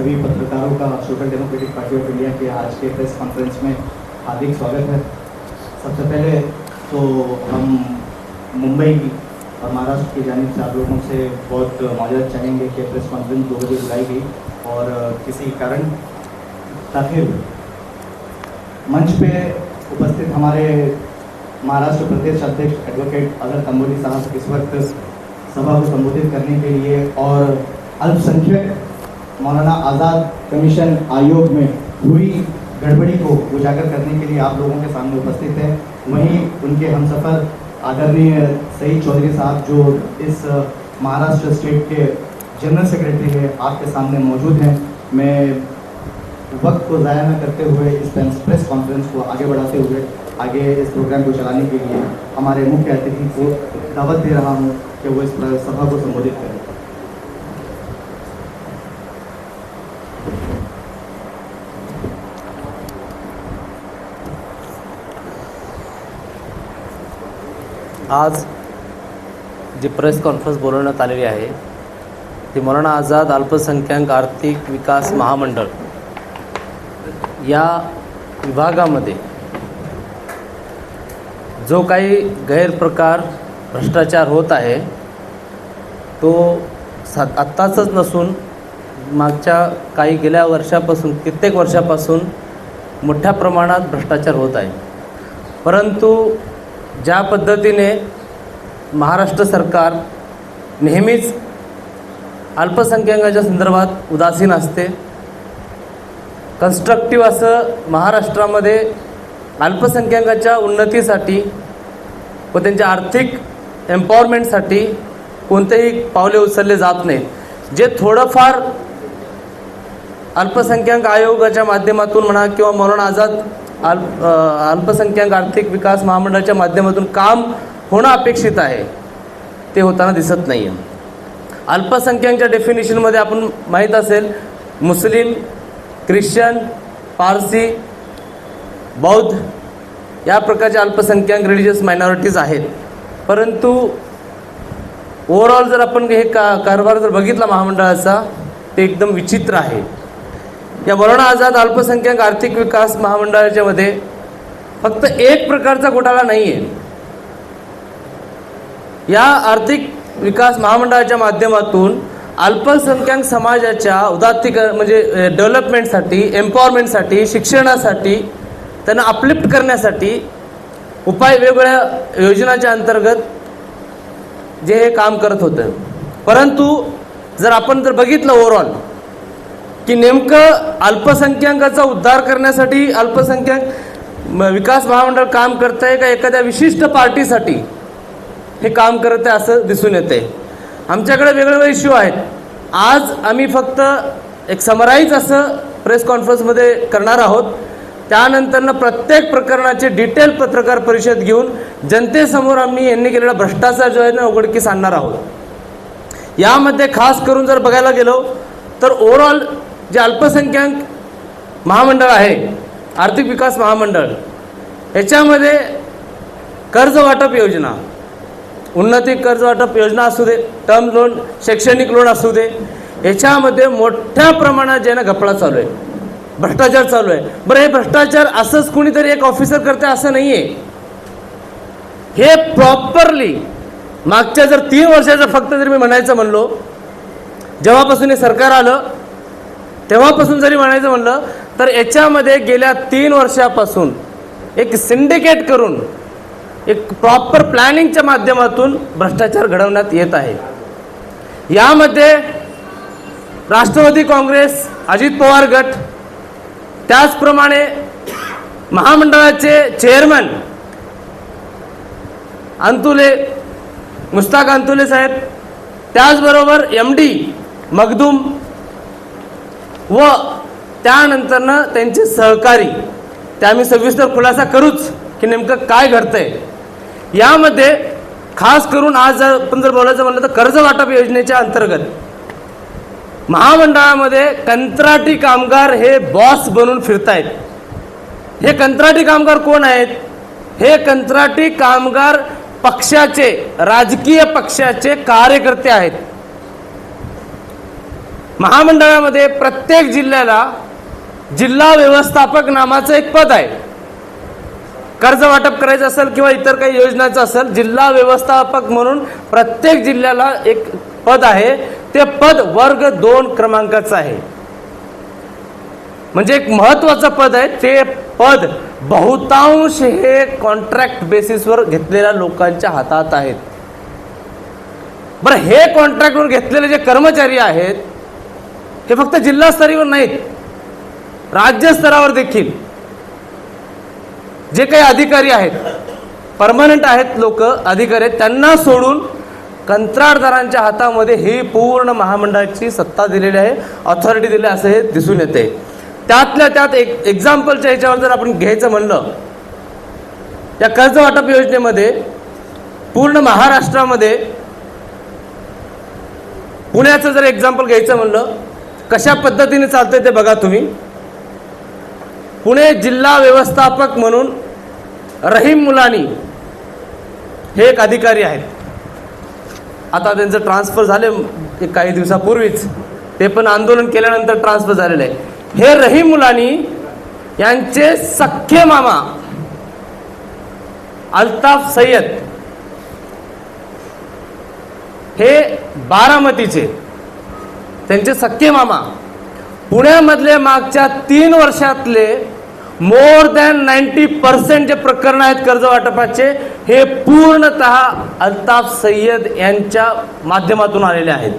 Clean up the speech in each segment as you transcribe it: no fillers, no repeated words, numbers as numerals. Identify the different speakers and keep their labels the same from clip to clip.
Speaker 1: सभी पत्रकारों का social democratic party of India के आज के प्रेस कॉन्फ्रेंस में हार्दिक स्वागत है। सबसे पहले तो हम मुंबई और महाराष्ट्र की जानिब से आप लोगों से बहुत माजरत चाहेंगे कि प्रेस कॉन्फ्रेंस 2 बजे बुलाई गई और किसी कारण ताखिर हुई। मंच पे उपस्थित हमारे महाराष्ट्र प्रदेश अध्यक्ष एडवोकेट अजहर तंबोली साहब इस वक्त सभा को संबोधित करने के लिए और अल्पसंख्यक मौलाना आज़ाद कमीशन आयोग में हुई गड़बड़ी को उजागर करने के लिए आप लोगों के सामने उपस्थित हैं। वहीं उनके हमसफर आदरणीय सईद चौधरी साहब जो इस महाराष्ट्र स्टेट के जनरल सेक्रेटरी है आपके सामने मौजूद हैं। मैं वक्त को ज़ाया न करते हुए इस प्रेस कॉन्फ्रेंस को आगे बढ़ाते हुए आगे इस प्रोग्राम को चलाने के लिए हमारे मुख्य अतिथि को दावत दे रहा हूँ कि वो इस सभा को संबोधित करें।
Speaker 2: आज जी प्रेस कॉन्फरन्स बोलवण्यात आलेली आहे ती मौलाना आझाद अल्पसंख्याक आर्थिक विकास महामंडळ या विभागामध्ये जो काही गैरप्रकार भ्रष्टाचार होत आहे तो आत्ताचंच नसून मागच्या काही गेल्या वर्षापासून कित्येक वर्षापासून मोठ्या प्रमाणात भ्रष्टाचार होत आहे। परंतु ज्या पद्धतीने महाराष्ट्र सरकार नेहमीच अल्पसंख्याकांच्या संदर्भात उदासीन असते, कन्स्ट्रक्टिव्ह असं महाराष्ट्रामध्ये अल्पसंख्याकांच्या उन्नतीसाठी व त्यांच्या आर्थिक एम्पॉवरमेंटसाठी कोणतेही पावले उचलले जात नाहीत। जे थोडंफार अल्पसंख्याक आयोगाच्या माध्यमातून म्हणा किंवा मौलाना आझाद अल्पसंख्याक आर्थिक विकास महामंडळाच्या माध्यमातून काम होणं अपेक्षित आहे ते होताना दिसत नाही आहे। अल्पसंख्याकांच्या डेफिनेशनमध्ये आपण माहीत असेल मुस्लिम, ख्रिश्चन, पारसी, बौद्ध या प्रकारचे अल्पसंख्याक रिलिजियस मायनॉरिटीज आहेत। परंतु ओव्हरऑल जर आपण हे कारभार जर बघितला महामंडळाचा ते एकदम विचित्र आहे। या मौलाना आझाद अल्पसंख्याक आर्थिक विकास महामंडळाच्या मध्ये फक्त एक प्रकारचा घोटाळा नाही आहे। या आर्थिक विकास महामंडळाच्या माध्यमातून अल्पसंख्याक समाजाच्या उदात्तीकरण म्हणजे डेव्हलपमेंटसाठी, एम्पॉवरमेंटसाठी, शिक्षणासाठी, त्यांना अपलिफ्ट करण्यासाठी उपाय वेगवेगळ्या योजनांच्या अंतर्गत जे हे काम करत होतं। परंतु जर आपण जर बघितलं ओव्हरऑल की नेमकं अल्पसंख्याकांचा उद्धार करण्यासाठी अल्पसंख्याक विकास महामंडळ काम करत आहे का एखाद्या विशिष्ट पार्टीसाठी हे काम करत आहे असं दिसून येते। आमच्याकडे वेगवेगळे इश्यू आहेत। आज आम्ही फक्त एक समराईज असं प्रेस कॉन्फरन्समध्ये करणार आहोत। त्यानंतरनं प्रत्येक प्रकरणाचे डिटेल पत्रकार परिषद घेऊन जनतेसमोर आम्ही यांनी केलेला भ्रष्टाचार जो आहे ना उघडकीस आणणार आहोत। यामध्ये खास करून जर बघायला गेलो तर ओव्हरऑल जे अल्पसंख्याक महामंडळ आहे आर्थिक विकास महामंडळ याच्यामध्ये कर्ज वाटप योजना, उन्नती कर्ज वाटप योजना असू दे, टर्म लोन, शैक्षणिक लोन असू दे, याच्यामध्ये मोठ्या प्रमाणात जे ना घपला चालू आहे, भ्रष्टाचार चालू आहे। बरं हे भ्रष्टाचार असंच कुणीतरी एक ऑफिसर करते असं नाही आहे। हे प्रॉपरली मागच्या जर 3 वर्षाचं फक्त जर मी म्हणायचं म्हणलो जेव्हापासून हे सरकार आलं तेव्हापासून जरी म्हणायचं म्हणलं तर याच्यामध्ये गेल्या 3 वर्षापासून एक सिंडिकेट करून एक प्रॉपर प्लॅनिंगच्या माध्यमातून भ्रष्टाचार घडवण्यात येत आहे। यामध्ये राष्ट्रवादी काँग्रेस, अजित पवार गट, त्याचप्रमाणे महामंडळाचे चेअरमन अंतुले, मुस्ताक अंतुले साहेब, त्याचबरोबर MD मखदूम व त्यानंतरनं त्यांचे सहकारी, ते आम्ही सविस्तर खुलासा करूच की नेमकं काय घडतंय। यामध्ये खास करून आज आपण जर बोलायचं म्हणलं तर कर्ज वाटप योजनेच्या अंतर्गत महामंडळामध्ये कंत्राटी कामगार हे बॉस बनून फिरतायत। हे कंत्राटी कामगार कोण आहेत? हे कंत्राटी कामगार पक्षाचे, राजकीय पक्षाचे कार्यकर्ते आहेत। महामंडळामध्ये प्रत्येक जिल्ह्याला जिल्हा व्यवस्थापक नामाचं एक पद आहे. कर्ज वाटप करायचं असेल किंवा इतर काही योजनाचं असेल, जिल्हा व्यवस्थापक म्हणून प्रत्येक जिल्ह्याला एक पद आहे. ते पद वर्ग 2 क्रमांकाचं आहे. म्हणजे एक महत्वाचं पद आहे. ते पद बहुतांश हे कॉन्ट्रॅक्ट बेसिसवर घेतलेल्या लोकांच्या हातात आहेत. बरं, हे कॉन्ट्रॅक्टवर घेतलेले जे कर्मचारी आहेत हे फक्त जिल्हा स्तरावर नाहीत, राज्य स्तरावर देखील जे काही अधिकारी आहेत, परमनंट आहेत लोक अधिकारी आहेत, त्यांना सोडून कंत्राटदारांच्या हातामध्ये ही पूर्ण महामंडळाची सत्ता दिलेली आहे, ऑथॉरिटी दिली असं हे दिसून येते. त्यातल्या त्यात एक एक्झाम्पलच्या ह्याच्यावर जर आपण घ्यायचं म्हणलं, त्या कर्ज वाटप योजनेमध्ये पूर्ण महाराष्ट्रामध्ये पुण्याचं जर एक्झाम्पल घ्यायचं म्हणलं, कशा पद्धतीने चालतंय ते बघा तुम्ही. पुणे जिल्हा व्यवस्थापक म्हणून रहीम मुलानी हे एक अधिकारी आहेत. आता त्यांचं ट्रान्सफर झाले एक काही दिवसापूर्वीच, ते पण आंदोलन केल्यानंतर ट्रान्सफर झालेलं आहे. हे रहीम मुलानी यांचे सख्खे मामा अल्ताफ सय्यद हे बारामतीचे, त्यांचे सख्खे मामा पुण्यामधले मागच्या 3 वर्षातले मोर दॅन 90% जे प्रकरण आहेत कर्ज वाटपाचे, हे पूर्णतः अल्ताफ सय्यद यांच्या माध्यमातून आलेले आहेत.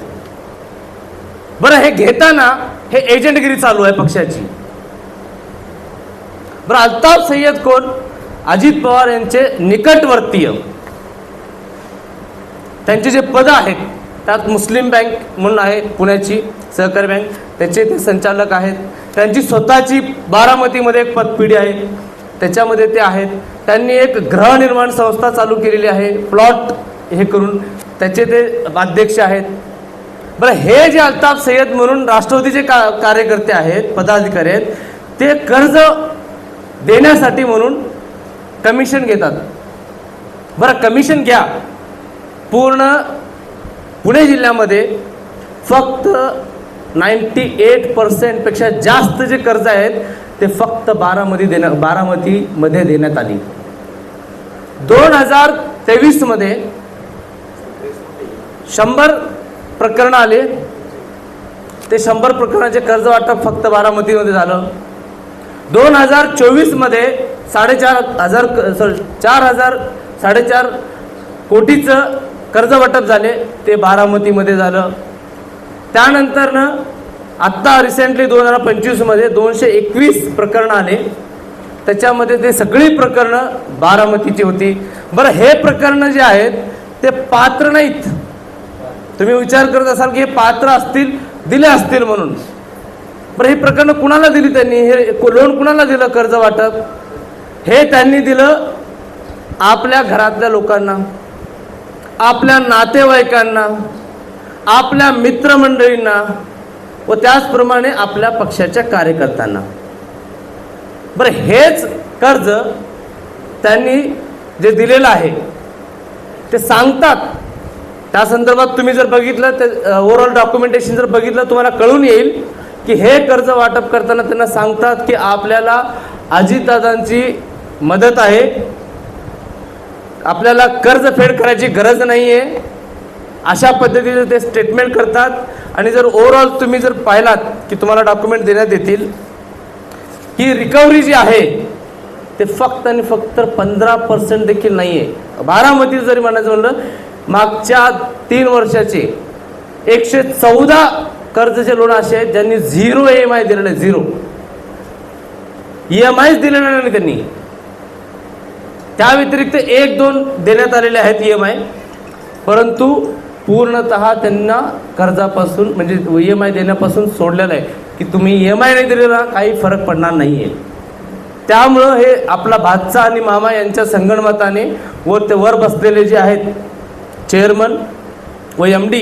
Speaker 2: बरं, हे घेताना हे एजंटगिरी चालू आहे पक्षाची. बरं, अल्ताफ सय्यद कोण? अजित पवार यांचे निकटवर्तीय. त्यांचे जे पद आहेत त्यात मुस्लिम बँक म्हणून आहे पुण्याची सहकारी बँक, त्याचे ते संचालक आहेत. त्यांची स्वतःची बारामतीमध्ये एक पतपिढी आहे, त्याच्यामध्ये ते आहेत. त्यांनी एक गृहनिर्माण संस्था चालू केलेली आहे, प्लॉट हे करून, त्याचे ते अध्यक्ष आहेत. बरं, हे जे अल्ताफ सय्यद म्हणून राष्ट्रवादीचे कार्यकर्ते आहेत, पदाधिकारी आहेत, ते कर्ज देण्यासाठी म्हणून कमिशन घेतात. बरं, कमिशन घ्या. पूर्ण पुणे जिल्ह्यामध्ये फक्त 98% पेक्षा जास्त जे कर्ज आहेत ते फक्त बारामतीमध्ये देण्यात आली. 2023 मध्ये 100 प्रकरण आले. ते 100 प्रकरणाचे कर्ज वाटप फक्त बारामतीमध्ये झालं. 2024 मध्ये 4,500 कोटीचं कर्ज वाटप झाले, ते बारामतीमध्ये झालं. त्यानंतर आत्ता रिसेंटली 2025 मध्ये 221 प्रकरणं आले, त्याच्यामध्ये ते सगळी प्रकरणं बारामतीची होती. बरं, हे प्रकरणं जे आहेत ते पात्र नाहीत. तुम्ही विचार करत असाल की हे पात्र असतील, दिले असतील म्हणून. बरं, ही प्रकरणं कुणाला दिली त्यांनी? हे लोन कुणाला दिलं कर्ज वाटप? हे त्यांनी दिलं आपल्या घरातल्या लोकांना, आपल्या नातेवाईकांना, आपल्या मित्रमंडळींना व त्याचप्रमाणे आपल्या पक्षाच्या कार्यकर्त्यांना. बरं, हेच कर्ज त्यांनी जे दिलेलं आहे ते सांगतात. त्या संदर्भात तुम्ही जर बघितलं ते ओव्हरऑल डॉक्युमेंटेशन जर बघितलं तुम्हाला कळून येईल की हे कर्ज वाटप करताना त्यांना सांगतात की आपल्याला अजितदादांची मदत आहे, आपल्याला कर्ज फेड करायची गरज नाही आहे, अशा पद्धतीने ते स्टेटमेंट करतात. आणि जर ओव्हरऑल तुम्ही जर पाहिलात की तुम्हाला डॉक्युमेंट देण्यात येतील की रिकव्हरी जी आहे ते फक्त आणि फक्त 15% देखील नाही आहे. बारामती जरी म्हणायचं म्हणलं, मागच्या 3 वर्षाचे 114 कर्जाचे लोन असे आहेत ज्यांनी 0 EMI दिलेलं आहे. 0 EMI दिलेलं नाही त्यांनी. त्या व्यतिरिक्त 1-2 देण्यात आलेले आहेत EMI, परंतु पूर्णतः त्यांना कर्जापासून म्हणजे EMI देण्यापासून सोडलेलं आहे की तुम्ही EMI नाही दिलेला काही फरक पडणार नाही आहे. त्यामुळं हे आपला भाचा आणि मामा यांच्या संगणमताने व ते वर बसलेले जे आहेत चेअरमन व MD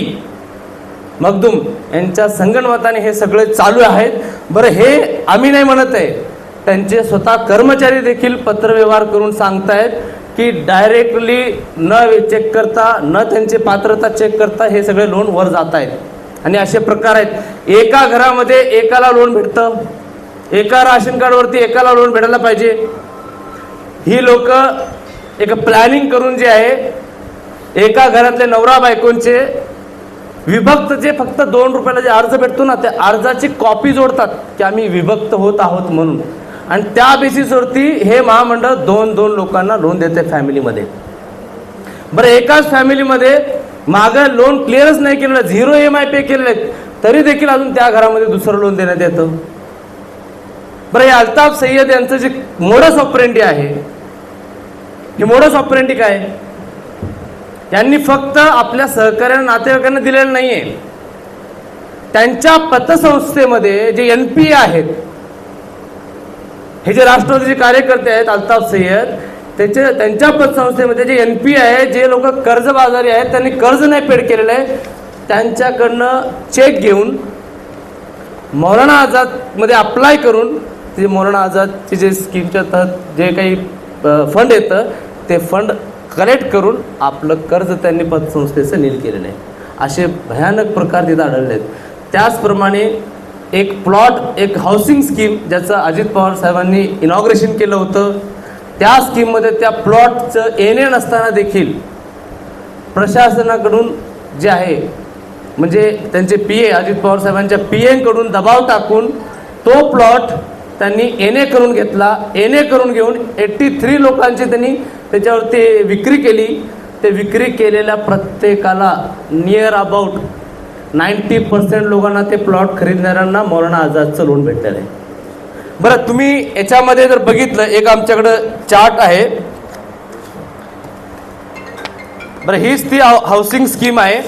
Speaker 2: मखदूम यांच्या संगणमताने हे सगळे चालू आहेत. बरं, हे आम्ही नाही म्हणत आहे, त्यांचे स्वतः कर्मचारी देखील पत्रव्यवहार करून सांगतायत की डायरेक्टली न चेक करता, न त्यांची पात्रता चेक करता हे सगळे लोन वर जात आहेत. आणि असे प्रकार आहेत. एका घरामध्ये एकाला लोन भेटतं, एका राशन कार्डवरती एकाला लोन भेटायला पाहिजे. ही लोक एक प्लॅनिंग करून जे आहे एका घरातले नवरा बायकोंचे विभक्त जे फक्त 2 रुपयाला जे अर्ज भेटतो ना, त्या अर्जाची कॉपी जोडतात की आम्ही विभक्त होत आहोत म्हणून, आणि त्या बेसिसवरती हे महामंडळ 2-2 लोकांना लोन देते फॅमिलीमध्ये. बरं, एकाच फॅमिलीमध्ये मागं लोन क्लिअरच नाही केलेलं, 0 EMI पे केलेले आहेत, तरी देखील अजून त्या घरामध्ये दुसरं लोन देण्यात येतं. बरं, हे अल्ताफ सय्यद यांचं जे मोडस ऑपरेंडी आहे, हे मोडस ऑपरेंडी काय? यांनी फक्त आपल्या सहकार्यांना नातेवाईकांना दिलेलं नाहीये, त्यांच्या पतसंस्थेमध्ये जे NPA आहेत, हे जे राष्ट्रवादीचे कार्यकर्ते आहेत अल्ताफ सय्यद, त्यांच्या पतसंस्थेमध्ये जे NPA आहे, जे लोक कर्जबाजारी आहेत, त्यांनी कर्ज नाही पेड केलेलं आहे, त्यांच्याकडनं चेक घेऊन मौलाना आझादमध्ये अप्लाय करून ते मौलाना आझादचे जे स्कीमच्या तहत जे काही फंड येतं ते फंड कलेक्ट करून आपलं कर्ज त्यांनी पतसंस्थेचं नील केलेलं आहे. असे भयानक प्रकार तिथं आढळले आहेत. त्याचप्रमाणे एक प्लॉट, एक हाऊसिंग स्कीम ज्याचं अजित पवार साहेबांनी इनॉग्रेशन केलं होतं, त्या स्कीममध्ये त्या प्लॉटचं येणे नसताना देखील प्रशासनाकडून जे आहे म्हणजे त्यांचे PA अजित पवार साहेबांच्या PAकडून दबाव टाकून तो प्लॉट त्यांनी एने करून घेतला. एने करून घेऊन 83 लोकांची त्यांनी त्याच्यावरती विक्री केली. ते विक्री केलेल्या प्रत्येकाला नियर अबाउट 90% लोकांना ते प्लॉट खरीदणाऱ्यांना मौलाना आझादचं लोन भेटलेलं आहे. बरं, तुम्ही याच्यामध्ये जर बघितलं, एक आमच्याकडं चार्ट आहे. बरं, हीच ती हाऊसिंग स्कीम आहे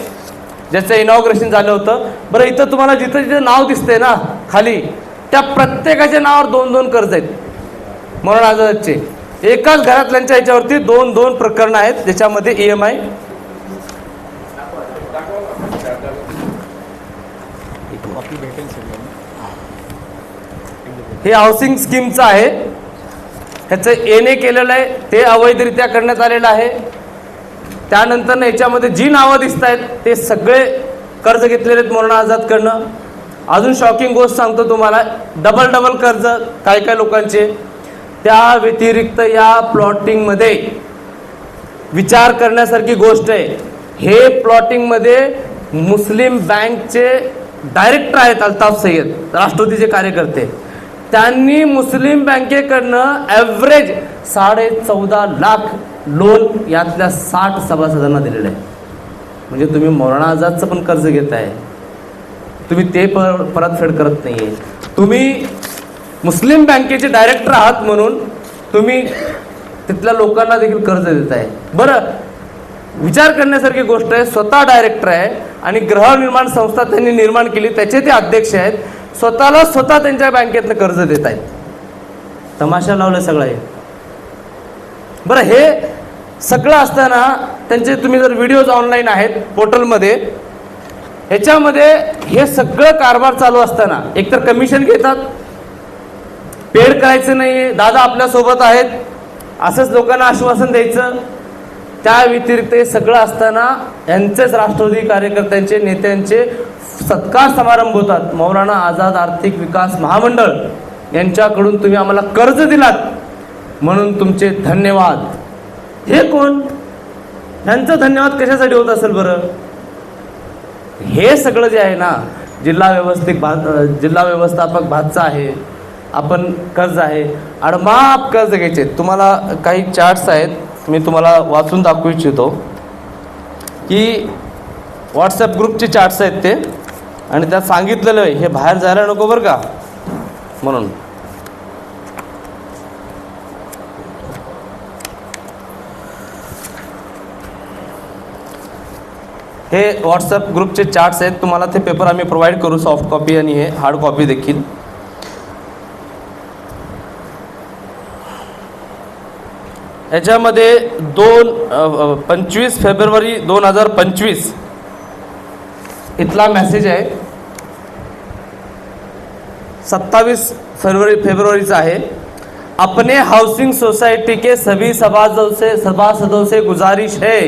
Speaker 2: ज्याचं इनॉग्रेशन झालं होतं. बरं, इथं तुम्हाला जिथं जिथं नाव दिसतंय ना खाली, त्या प्रत्येकाच्या नावावर 2-2 कर्ज आहेत मौलाना आझादचे. एकाच घरातल्यांच्या ह्याच्यावरती 2-2 प्रकरणं आहेत ज्याच्यामध्ये EMI. हे हाऊसिंग स्कीमचं आहे, ह्याचं एने केलेलं आहे, ते अवैधरित्या करण्यात आलेलं आहे. त्यानंतर याच्यामध्ये जी नावं दिसत आहेत ते सगळे कर्ज घेतलेले आहेत मौलाना आझादकडनं. अजून शॉकिंग गोष्ट सांगतो तुम्हाला, डबल कर्ज काय काय लोकांचे. त्या व्यतिरिक्त या प्लॉटिंगमध्ये विचार करण्यासारखी गोष्ट आहे, हे प्लॉटिंगमध्ये मुस्लिम बँकचे डायरेक्टर आहेत अल्ताफ सय्यद, राष्ट्रवादीचे कार्यकर्ते. त्यांनी मुस्लिम बँकेकडनं ॲव्हरेज 14.5 लाख लोन यातल्या 60 सभासदांना दिलेलं आहे. म्हणजे तुम्ही मौलाना आझादचं पण कर्ज घेताय, तुम्ही ते परतफेड करत नाहीये, तुम्ही मुस्लिम बँकेचे डायरेक्टर आहात म्हणून तुम्ही तिथल्या लोकांना देखील कर्ज देत आहे. बरं, विचार करण्यासारखी गोष्ट आहे, स्वतः डायरेक्टर आहे आणि गृहनिर्माण संस्था त्यांनी निर्माण केली, त्याचे ते अध्यक्ष आहेत, स्वतः त्यांच्या बँकेतनं कर्ज देत आहेत. तमाशा लावलं सगळं आहे. बरं, हे सगळं असताना त्यांचे तुम्ही जर व्हिडिओज ऑनलाईन आहेत पोर्टलमध्ये, ह्याच्यामध्ये हे सगळं कारभार चालू असताना एकतर कमिशन घेतात, पेड करायचं नाही, दादा आपल्यासोबत आहेत असंच लोकांना आश्वासन द्यायचं. त्या व्यतिरिक्त हे सगळं असताना यांचेच राष्ट्रवादी कार्यकर्त्यांचे नेत्यांचे सत्कार समारंभ होतात. मौलाना आझाद आर्थिक विकास महामंडळ यांच्याकडून तुम्ही आम्हाला कर्ज दिलात म्हणून तुमचे धन्यवाद. हे कोण? यांचं धन्यवाद कशासाठी होत असेल बरं? हे सगळं जे आहे ना, जिल्हा व्यवस्थापक भातचं आहे, आपण कर्ज आहे, अडमाप कर्ज घ्यायचे. तुम्हाला काही चार्ट्स आहेत, मी तुम्हाला वाचून दाखवू इच्छितो की व्हॉट्सॲप ग्रुपचे चार्ट्स आहेत ते, आणि त्यात सांगितलेलं आहे हे बाहेर जायला नको बरं का म्हणून. हे व्हॉट्सॲप ग्रुपचे चार्ट्स आहेत, तुम्हाला ते पेपर आम्ही प्रोव्हाइड करू, सॉफ्ट कॉपी आणि हे हार्ड कॉपी देखील. याच्यामध्ये 25 फेब्रुवारी 2025 इथला मेसेज आहे, 27 फेब्रुवारीचा आहे. अपने हाउसिंग सोसाइटी के सभी सभासदों से गुजारिश है,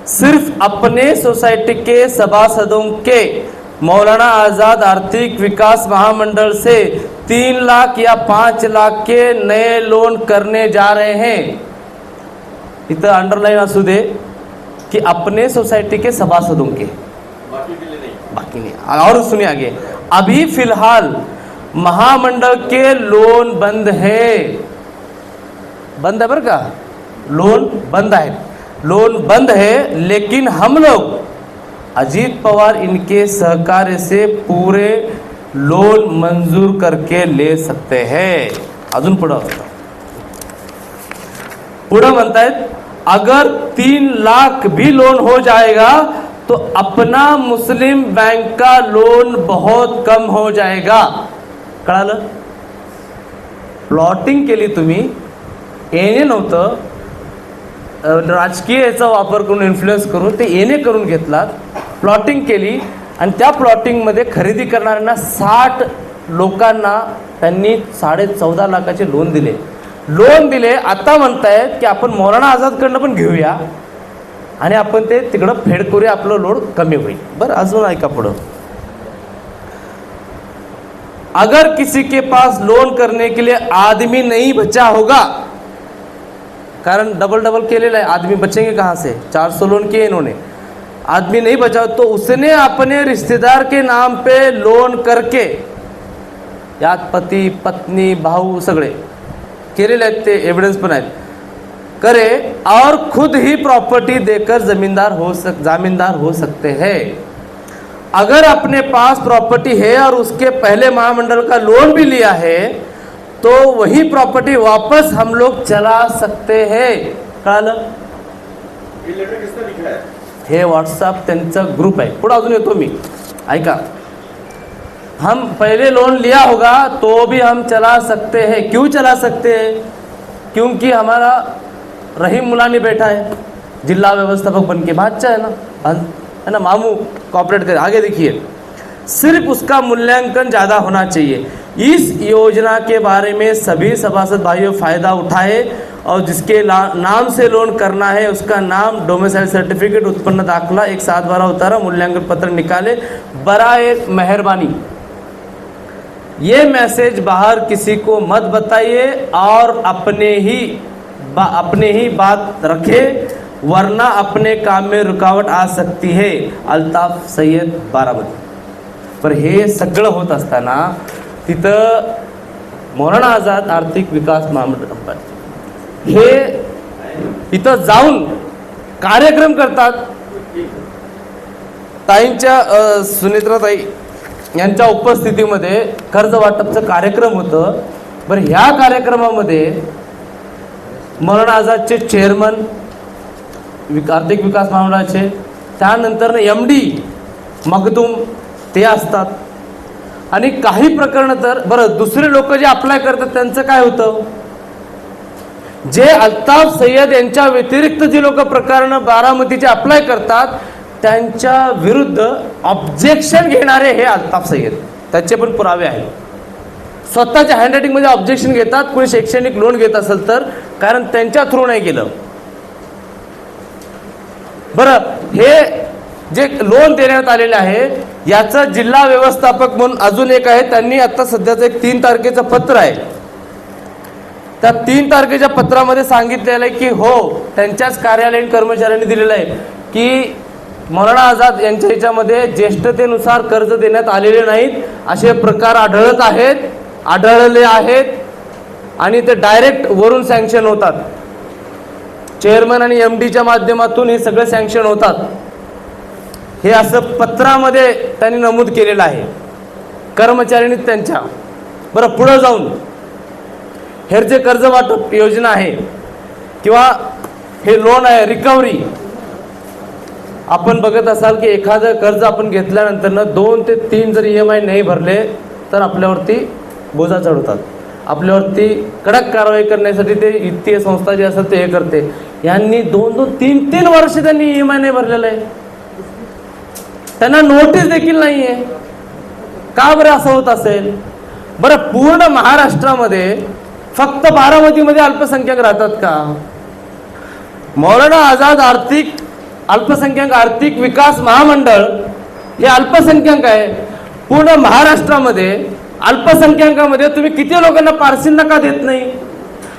Speaker 2: सिर्फ अपने सोसाइटी के सभासदों के मौलाना आजाद आर्थिक विकास महामंडल से 3 लाख या 5 लाख के नए लोन करने जा रहे हैं। इतना अंडरलाइन असू दे कि अपने सोसाइटी के सभासदों के, बाकी नहीं। और सुनिए आगे, अभी फिलहाल महामंडल के लोन बंद है बरं का, लोन बंद है, लेकिन हम लोग अजीत पवार इनके सहकार्य से पूरे लोन मंजूर करके ले सकते हैं। अजून पुढं म्हणतायत, अगर 3 लाख भी लोन हो जाएगा तो अपना मुस्लिम बैंक का लोन बहुत कम हो जाएगा। कळालं? प्लॉटिंग केली तुम्ही, येणे नव्हतं, राजकीय याचा वापर करून इन्फ्लुएन्स करून ते येणे करून घेतलात, प्लॉटिंग केली आणि त्या प्लॉटिंगमध्ये खरेदी करणाऱ्यांना 60 लोकांना त्यांनी 14.5 लाखाचे लोन दिले। आता म्हणतायत की आपण मौलाना आझादकडनं पण घेऊया आणि आपण ते तिकडं फेड करूया, आपलं लोड कमी होईल। बरं, अजून ऐका पुढं, अगर किसी के पास लोन करने के लिए आदमी नहीं बचा होगा, कारण डबल केलेला है, आदमी बचेंगे कहाँ से, 400 लोन किए इन्होंने, आदमी नहीं बचा तो उसने अपने रिश्तेदार के नाम पे लोन करके, यात पती पत्नी भाऊ सगळे केलेले आहेत, ते एविडेंस पण आहेत, करे और खुद ही प्रॉपर्टी देकर जामीनदार हो सकते हैं। अगर अपने पास प्रॉपर्टी है और उसके पहले महामंडल का लोन भी लिया है तो वही प्रॉपर्टी वापस हम लोग चला सकते हैं। कळालं?
Speaker 3: ये लेटर किसने लिखा है?
Speaker 2: हे व्हॉट्सअप त्यांचा ग्रुप आहे। पुढे अजून येतो मी, ऐका, हम पहले लोन लिया होगा तो भी हम चला सकते हैं। क्यों चला सकते हैं? क्योंकि हमारा रहीम मुलानी बैठा है जिला व्यवस्थापक बन के, बादशाह है ना, मामू कॉपरेट कर। आगे देखिए, सिर्फ उसका मूल्यांकन ज़्यादा होना चाहिए। इस योजना के बारे में सभी सभासद भाइयों फ़ायदा उठाए और जिसके नाम से लोन करना है उसका नाम, डोमिसाइल सर्टिफिकेट, उत्पन्न दाखला, एक 7/12 उतारा, मूल्यांकन पत्र निकाले, बराए मेहरबानी। ये मैसेज बाहर किसी को मत बताइए और अपने ही बात रखे, वरना अपने काम में रुकावट आ सकती है। अल्ताफ सय्यद, बारामती। पर हे सगळं होत असताना तिथं मौलाना आझाद आर्थिक विकास महामंडळ हे इथं जाऊन कार्यक्रम करतात। ताईंच्या सुनेत्राताई यांच्या उपस्थितीमध्ये कर्ज वाटपचं कार्यक्रम होतं। बरं, ह्या कार्यक्रमामध्ये मौलाना आझादचे चेअरमन, आर्थिक विकास महामंडळाचे, त्यानंतर MD मखदूम ते असतात आणि काही प्रकरण तर बरं दुसरे लोक जे अप्लाय करतात त्यांचं काय होतं, जे अल्ताफ सय्यद यांच्या व्यतिरिक्त जे लोक प्रकरण बारामतीचे अप्लाय करतात त्यांच्या विरुद्ध ऑब्जेक्शन घेणारे हे अल्ताफ सय्यद, त्याचे पण पुरावे आहेत। स्वतःच्या हँडरायटिंगमध्ये ऑब्जेक्शन घेतात कोणी शैक्षणिक लोन घेत असेल तर, कारण त्यांच्या थ्रू नाही गेलं। बरं, हे जे लोन देण्यात आलेले आहे याचा जिल्हा व्यवस्थापक म्हणून अजून एक आहे, त्यांनी आता सध्याचं एक 3 तारखेचं पत्र आहे, त्या 3 तारखेच्या पत्रामध्ये सांगितलेलं आहे की हो, त्यांच्याच कार्यालयीन कर्मचाऱ्यांनी दिलेलं आहे की मौलाना आझाद यांच्या ह्याच्यामध्ये ज्येष्ठतेनुसार कर्ज देण्यात आलेले नाहीत, असे प्रकार आढळले आहेत आणि ते डायरेक्ट वरून सँक्शन होतात, चेअरमन आणि MDच्या माध्यमातून हे सगळे सँक्शन होतात। हे असं पत्रामध्ये त्यांनी नमूद केलेलं आहे कर्मचाऱ्यांनी त्यांच्या। बरं, पुढे जाऊन हे जे कर्ज वाटप योजना आहे किंवा हे लोन आहे रिकव्हरी, आपण बघत असाल की एखादं कर्ज आपण घेतल्यानंतर 2 ते 3 जर EMI नाही भरले तर आपल्यावरती बोजा चढवतात, आपल्यावरती कडक कारवाई करण्यासाठी ते वित्तीय संस्था जी असतात ते हे करते। यांनी 2-2, 3-3 वर्ष त्यांनी EMI नाही भरलेलं आहे, त्यांना नोटीस देखील नाहीये। का बरं असं होत असेल? बरं, पूर्ण महाराष्ट्रामध्ये फक्त बारामतीमध्ये अल्पसंख्याक राहतात का? मौलाना आझाद अल्पसंख्याक आर्थिक विकास महामंडळ हे अल्पसंख्याक आहे. पूर्ण महाराष्ट्रामध्ये अल्पसंख्याकामध्ये तुम्ही किती लोकांना पारसींना का देत नाही?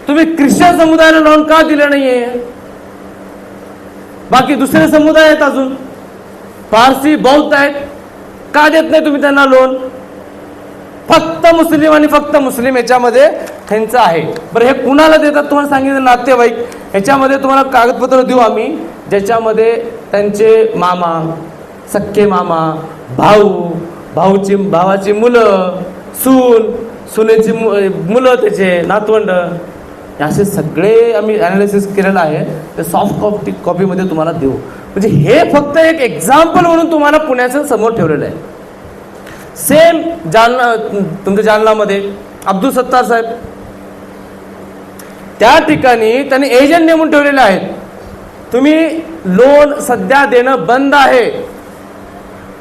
Speaker 2: तुम्ही ख्रिश्चन समुदायाला लोन का दिलं नाहीये? बाकी दुसरे समुदाय आहेत, अजून पारसी बौद्ध आहेत, का देत नाही तुम्ही त्यांना लोन? फक्त मुस्लिम आणि फक्त मुस्लिम याच्यामध्ये त्यांचं आहे. बरं, हे कुणाला देतात तुम्हाला सांगितलं? नातेवाईक. ह्याच्यामध्ये तुम्हाला कागदपत्र देऊ आम्ही, ज्याच्यामध्ये त्यांचे मामा, सख्खे मामा, भावाची मुलं, सुनेची मुलं, त्याचे नातवंड, असे सगळे आम्ही अनालिसिस केलेलं आहे. ते सॉफ्ट कॉपीमध्ये तुम्हाला देऊ. म्हणजे हे फक्त एक एक्झाम्पल म्हणून तुम्हाला पुण्याचं समोर ठेवलेलं आहे. सेम जालना, तुमच्या जालनामध्ये अब्दुल सत्तार साहेब, त्या ठिकाणी त्यांनी एजंट नेमून ठेवलेले आहेत. तुम्ही लोन सध्या देणं बंद आहे,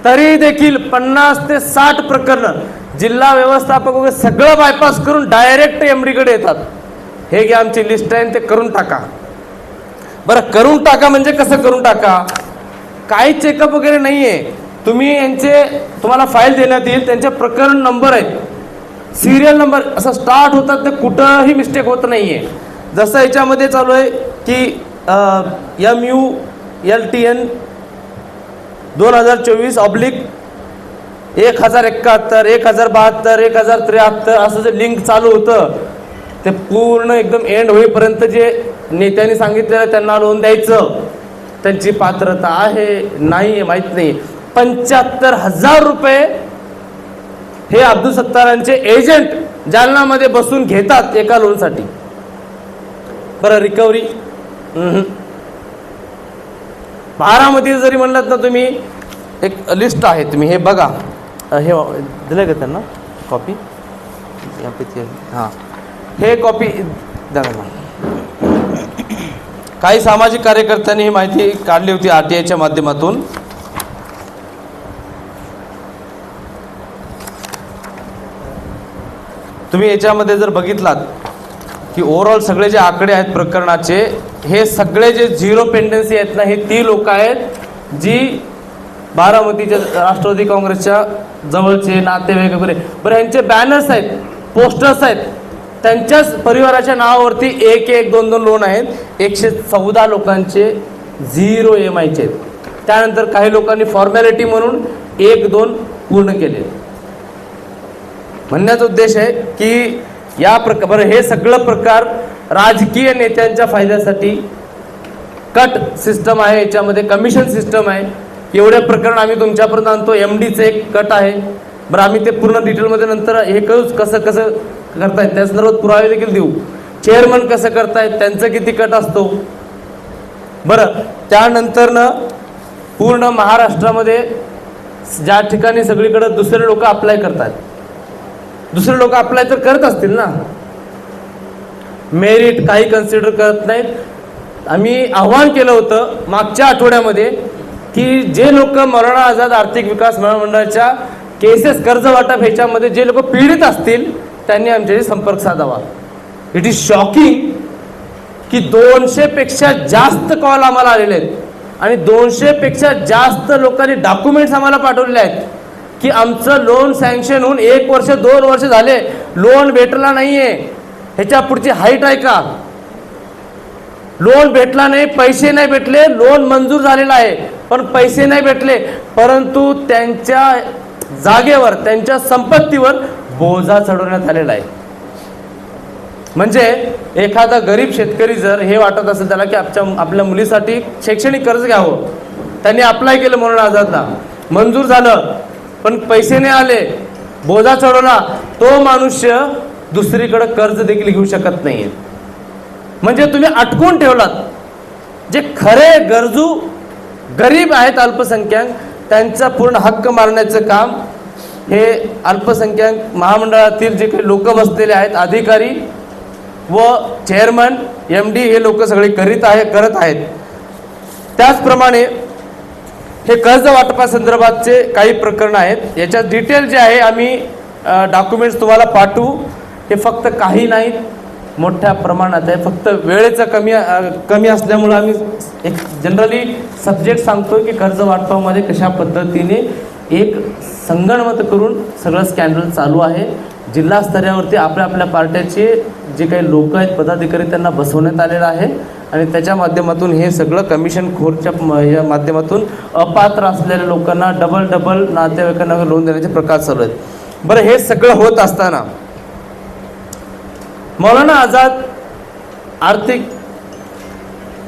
Speaker 2: तरी देखील 50 ते 60 प्रकरण जिल्हा व्यवस्थापक वगैरे सगळं बायपास करून डायरेक्ट एमडी कडे येतात. हे घ्या, आमची लिस्ट आहे, ते करून टाका. बरं, करून टाका म्हणजे कसं करून टाका? काही चेकअप वगैरे नाहीये. तुम्हाला फाईल देण्यात येईल, त्यांचे प्रकरण नंबर आहेत, सिरियल नंबर असं स्टार्ट होतात, ते कुठंही मिस्टेक होत नाहीये. जसं याच्यामध्ये चालू आहे की MULTN 2024/1071, 1071, 1072, असं जे लिंक चालू होतं ते पूर्ण एकदम एंड होईपर्यंत जे नेत्यांनी सांगितलेलं त्यांना लोन द्यायचं, त्यांची पात्रता आहे नाही माहीत नाही. 75,000 रुपये हे अब्दुल सत्तारांचे एजंट जालनामध्ये बसून घेतात एका लोनसाठी. बरं, रिकव्हरी बारामती जरी म्हणलात ना तुम्ही, एक लिस्ट आहे, तुम्ही हे बघा. हे दिलं का त्यांना कॉपी? हां, हे कॉपी द्या ना. काही सामाजिक कार्यकर्त्यांनी ही माहिती काढली होती RTIच्या माध्यमातून. तुम्ही याच्यामध्ये जर बघितलात की ओव्हरऑल सगळे जे आकडे आहेत प्रकरणाचे, हे सगळे जे झिरो पेंडन्सी आहेत ना, हे ती लोक आहेत जी बारामतीच्या राष्ट्रवादी काँग्रेसच्या जवळचे नातेवाईक वगैरे. बरं, यांचे बॅनर्स आहेत, पोस्टर्स आहेत, त्यांच्याच परिवाराच्या नावावरती 1, 2 लोन आहेत. 114 लोकांचे 0 EMIचे आहेत. त्यानंतर काही लोकांनी फॉर्मॅलिटी म्हणून 1-2 पूर्ण केले. म्हणण्याचा उद्देश आहे की या बरं, हे सगळं प्रकार राजकीय नेत्यांच्या फायद्यासाठी कट सिस्टम आहे, याच्यामध्ये कमिशन सिस्टम आहे. एवढे प्रकरण आम्ही तुमच्यापर्यंत आणतो. MDचं एक कट आहे. बरं, आम्ही ते पूर्ण डिटेलमध्ये नंतर हे करूच, कसं करतायत त्या संदर्भात पुरावे देखील देऊ. चेअरमन कसं करतायत, त्यांचं किती कट असतो. बरं, त्यानंतर ना पूर्ण महाराष्ट्रामध्ये ज्या ठिकाणी सगळीकडे दुसरे लोक अप्लाय करतात, दुसरे लोक अप्लाय तर करत असतील ना, मेरिट काही कन्सिडर करत नाहीत. आम्ही आव्हान केलं होतं मागच्या आठवड्यामध्ये की जे लोक मौलाना आझाद आर्थिक विकास महामंडळाच्या केसेस कर्ज वाटप ह्याच्यामध्ये जे लोक पीडित असतील त्यांनी आमच्याशी संपर्क साधावा. इट इज शॉकिंग की 200 पेक्षा जास्त कॉल आम्हाला आलेले आहेत आणि 200 पेक्षा जास्त लोकांनी डॉक्युमेंट्स आम्हाला पाठवलेले आहेत की आमचं लोन सँक्शन होऊन 1 वर्ष 2 वर्ष झाले, लोन भेटला नाहीये. ह्याच्या पुढची हाईट आहे का? लोन भेटला नाही, पैसे नाही भेटले, लोन मंजूर झालेला आहे पण पैसे नाही भेटले, परंतु त्यांच्या जागेवर, त्यांच्या संपत्तीवर बोजा चढवण्यात आलेला आहे. म्हणजे एखादा गरीब शेतकरी जर हे वाटत असेल त्याला की आपल्या मुलीसाठी शैक्षणिक कर्ज घ्यावं, त्यांनी अप्लाय केलं मौलाना आझादला, मंजूर झालं पण पैसे नाही आले, बोजा चढवला, तो मनुष्य दुसरीकडे कर्ज देखील घेऊ शकत नाहीये. म्हणजे तुम्ही अटकून ठेवलात. जे खरे गरजू गरीब आहेत अल्पसंख्याक, त्यांचा पूर्ण हक्क मारण्याचं काम हे अल्पसंख्याक महामंडळातील जे काही लोक बसलेले आहेत, अधिकारी व चेअरमन, MD, हे लोक सगळे करत आहेत. त्याचप्रमाणे हे कर्ज वाटपासंदर्भातचे काही प्रकरण आहेत. याच्यात डिटेल जे आहे आम्ही डॉक्युमेंट्स तुम्हाला पाठवू. हे फक्त काही नाहीत, मोठ्या प्रमाणात आहे. फक्त वेळेचा कमी असल्यामुळे आम्ही एक जनरली सब्जेक्ट सांगतो की कर्ज वाटपामध्ये कशा पद्धतीने एक संगणमत करून सगळं स्कॅन्डल चालू आहे. जिल्हा स्तरावरती आपल्या आपल्या पार्ट्याचे जे काही लोक आहेत पदाधिकारी त्यांना बसवण्यात आलेलं आहे आणि त्याच्या माध्यमातून हे सगळं कमिशन खोरच्या या माध्यमातून अपात्र असलेल्या लोकांना डबल नातेवाईकांना लोन देण्याचे प्रकार चालू आहेत. बरं, हे सगळं होत असताना मौलाना आझाद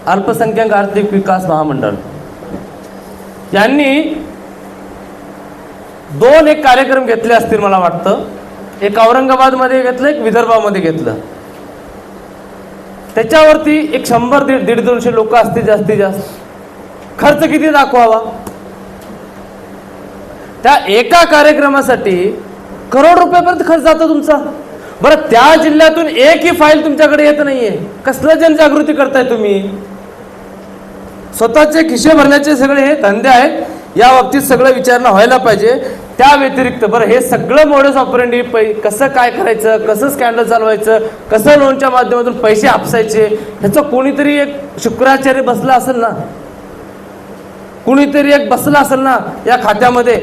Speaker 2: अल्पसंख्याक आर्थिक विकास महामंडळ यांनी एक कार्यक्रम घेतले असतील मला वाटतं. एक औरंगाबादमध्ये घेतलं, एक विदर्भामध्ये घेतलं. त्याच्यावरती एक 100-150 लोक असतील जास्तीत जास्त. खर्च किती दाखवावा? त्या एका कार्यक्रमासाठी करोड रुपयापर्यंत खर्च जातो तुमचा. बरं, त्या जिल्ह्यातून एकही फाईल तुमच्याकडे येत नाहीये. कसलं जनजागृती करताय तुम्ही? स्वतःचे खिशे भरण्याचे सगळे हे धंदे आहेत. या बाबतीत सगळं विचारणा व्हायला पाहिजे. त्या व्यतिरिक्त बरं, हे सगळं मोडस ऑपरेंडी कसं काय करायचं, कसं स्कॅन्डल चालवायचं, कसं लोनच्या माध्यमातून पैसे हापसायचे, ह्याचं कोणीतरी एक शुक्राचार्य बसला असेल ना, कुणीतरी एक बसला असेल ना या खात्यामध्ये,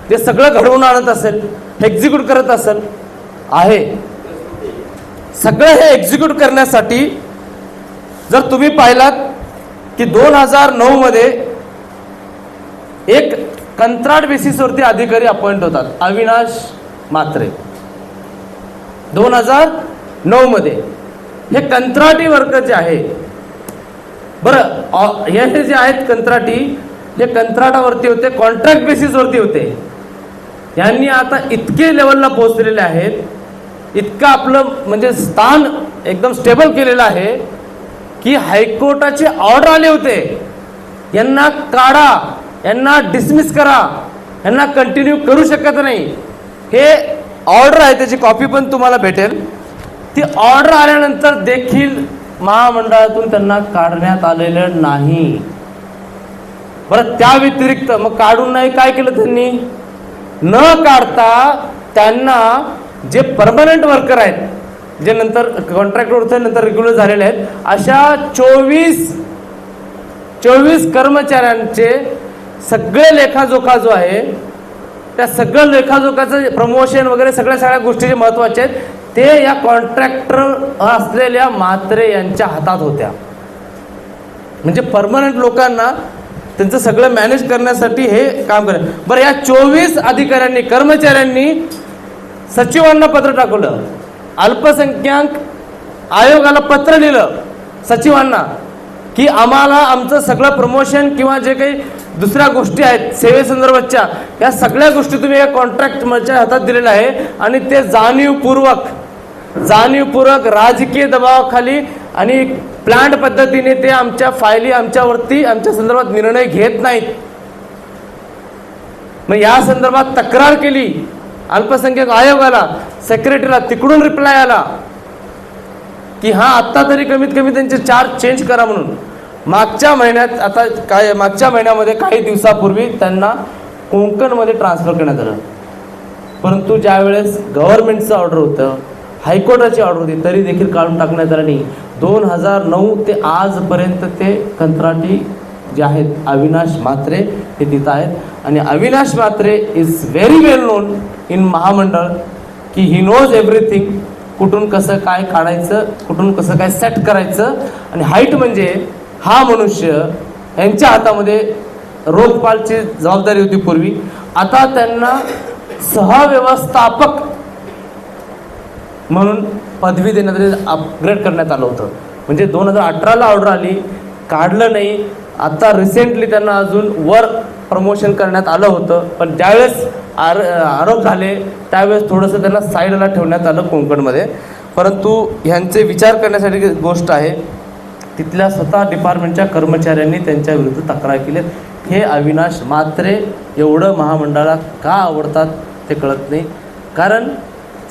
Speaker 2: ते सगळं घडवून आणत असेल, एक्झिक्यूट करत असेल. आहे सगळं हे एक्झिक्यूट करण्यासाठी जर तुम्ही पाहिलात की 2009 मध्ये एक कंत्राट बेसिसवरती अधिकारी अपॉइंट होतात, अविनाश म्हात्रे. 2009 मध्ये हे कंत्राटी वर्कर जे आहे, बरं हे जे आहेत कंत्राटी, हे कंत्राटावरती होते, कॉन्ट्रॅक्ट बेसिसवरती होते. यांनी आता इतके लेवलला पोहोचलेले आहेत, इतकं आपलं म्हणजे स्थान एकदम स्टेबल केलेलं आहे की हायकोर्टाचे ऑर्डर आले होते, यांना काढा, यांना डिसमिस करा, यांना कंटिन्यू करू शकत नाही. हे ऑर्डर आहे, त्याची कॉपी पण तुम्हाला भेटेल. ती ऑर्डर आल्यानंतर देखील महामंडळातून त्यांना काढण्यात आलेलं नाही. बरं, त्या व्यतिरिक्त मग काढून नाही काय केलं त्यांनी? न काढता त्यांना जे परमनंट वर्कर आहेत, जे नंतर कॉन्ट्रॅक्टवर नंतर रेग्युलर झालेले आहेत, अशा 24 कर्मचाऱ्यांचे सगळे लेखाजोखा जो आहे, त्या सगळं लेखाजोखाचं प्रमोशन वगैरे सगळ्या गोष्टी जे महत्वाचे आहेत ते या कॉन्ट्रॅक्टर असलेल्या म्हात्रे यांच्या हातात होत्या. म्हणजे परमनंट लोकांना त्यांचं सगळं मॅनेज करण्यासाठी हे काम करायचं. बरं, या 24 अधिकाऱ्यांनी, कर्मचाऱ्यांनी सचिवांना पत्र टाकलं, अल्पसंख्याक आयोगाला पत्र लिहिलं सचिवांना की आम्हाला आमचं सगळं प्रमोशन किंवा जे काही दुसऱ्या गोष्टी आहेत सेवेसंदर्भातच्या, या सगळ्या गोष्टी तुम्ही या कॉन्ट्रॅक्टच्या हातात दिलेल्या आहे आणि ते जाणीवपूर्वक राजकीय दबावाखाली आणि प्लांट पद्धतीने ते आमच्या फायली आमच्यावरती आमच्या संदर्भात निर्णय घेत नाहीत. मग या संदर्भात तक्रार केली अल्पसंख्याक आयोगाला, सेक्रेटरीला, तिकडून रिप्लाय आला की हा आत्ता तरी कमीत कमी त्यांचे चार्ज चेंज करा म्हणून. मागच्या महिन्यामध्ये काही दिवसापूर्वी त्यांना कोकणमध्ये ट्रान्सफर करण्यात आलं. परंतु ज्यावेळेस गव्हर्नमेंटचं ऑर्डर होतं, हायकोर्टाची ऑर्डर होती, तरी देखील काढून टाकण्यात आलं नाही. 2009 ते आजपर्यंत ते कंत्राटी जे आहेत अविनाश म्हात्रे हे तिथं आहेत. आणि Avinash Mhatre is very well known in महामंडळ की ही नोज एव्हरीथिंग, कुठून कसं काय काढायचं, कुठून कसं काय सेट करायचं. आणि हाईट म्हणजे हा मनुष्य यांच्या हातामध्ये रोखपालची जबाबदारी होती पूर्वी, आता त्यांना सहव्यवस्थापक म्हणून पदवी देण्यात अपग्रेड करण्यात आलं होतं. म्हणजे 2018ला ऑर्डर आली, काढलं नाही. आता रिसेंटली त्यांना अजून वर प्रमोशन करण्यात आलं होतं, पण ज्यावेळेस आरोप झाले त्यावेळेस थोडंसं त्यांना साईडला ठेवण्यात आलं कोकणमध्ये. परंतु ह्यांचे विचार करण्यासाठी गोष्ट आहे, तिथल्या स्वतः डिपार्टमेंटच्या कर्मचाऱ्यांनी त्यांच्या विरुद्ध तक्रार केली. हे अविनाश म्हात्रे एवढं महामंडळाला का आवडतात ते कळत नाही, कारण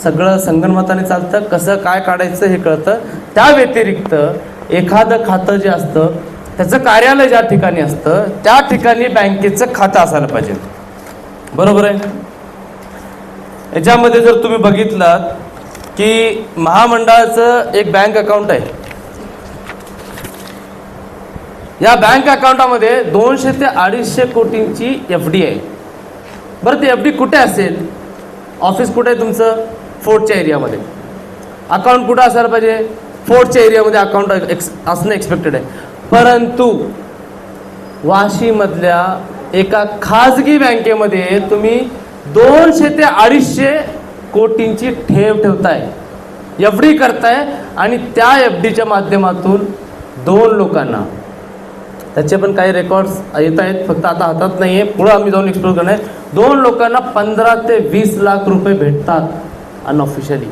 Speaker 2: सगळं संगणमताने चालतं, कसं काय काढायचं हे कळतं. त्या व्यतिरिक्त एखादं खातं जे असतं त्याचं कार्यालय ज्या ठिकाणी असतं त्या ठिकाणी बँकेचं खातं असायला पाहिजे, बरोबर आहे. याच्यामध्ये जर तुम्ही बघितलात की महामंडळाचं एक बँक अकाउंट आहे, या बँक अकाउंटामध्ये 200 ते 250 कोटींची FD आहे. बरं ते FD कुठे असेल? ऑफिस कुठे आहे तुमचं? फोर्टच्या एरियामध्ये. अकाउंट कुठं असायला पाहिजे? फोर्टच्या एरियामध्ये अकाउंट असणं एक्सपेक्टेड आहे. परंतु वाशीमधल्या एका खाजगी बँकेमध्ये तुम्ही 200 ते 250 कोटींची ठेव ठेवताय, FD करताय, आणि त्या FDच्या माध्यमातून 2 लोकांना, त्याचे पण काही रेकॉर्ड्स येत आहेत, फक्त आता हातात नाही आहे, पुढं आम्ही जाऊन एक्सप्लोर करणार आहे. 2 लोकांना 15 ते 20 लाख रुपये भेटतात अनऑफिशियली.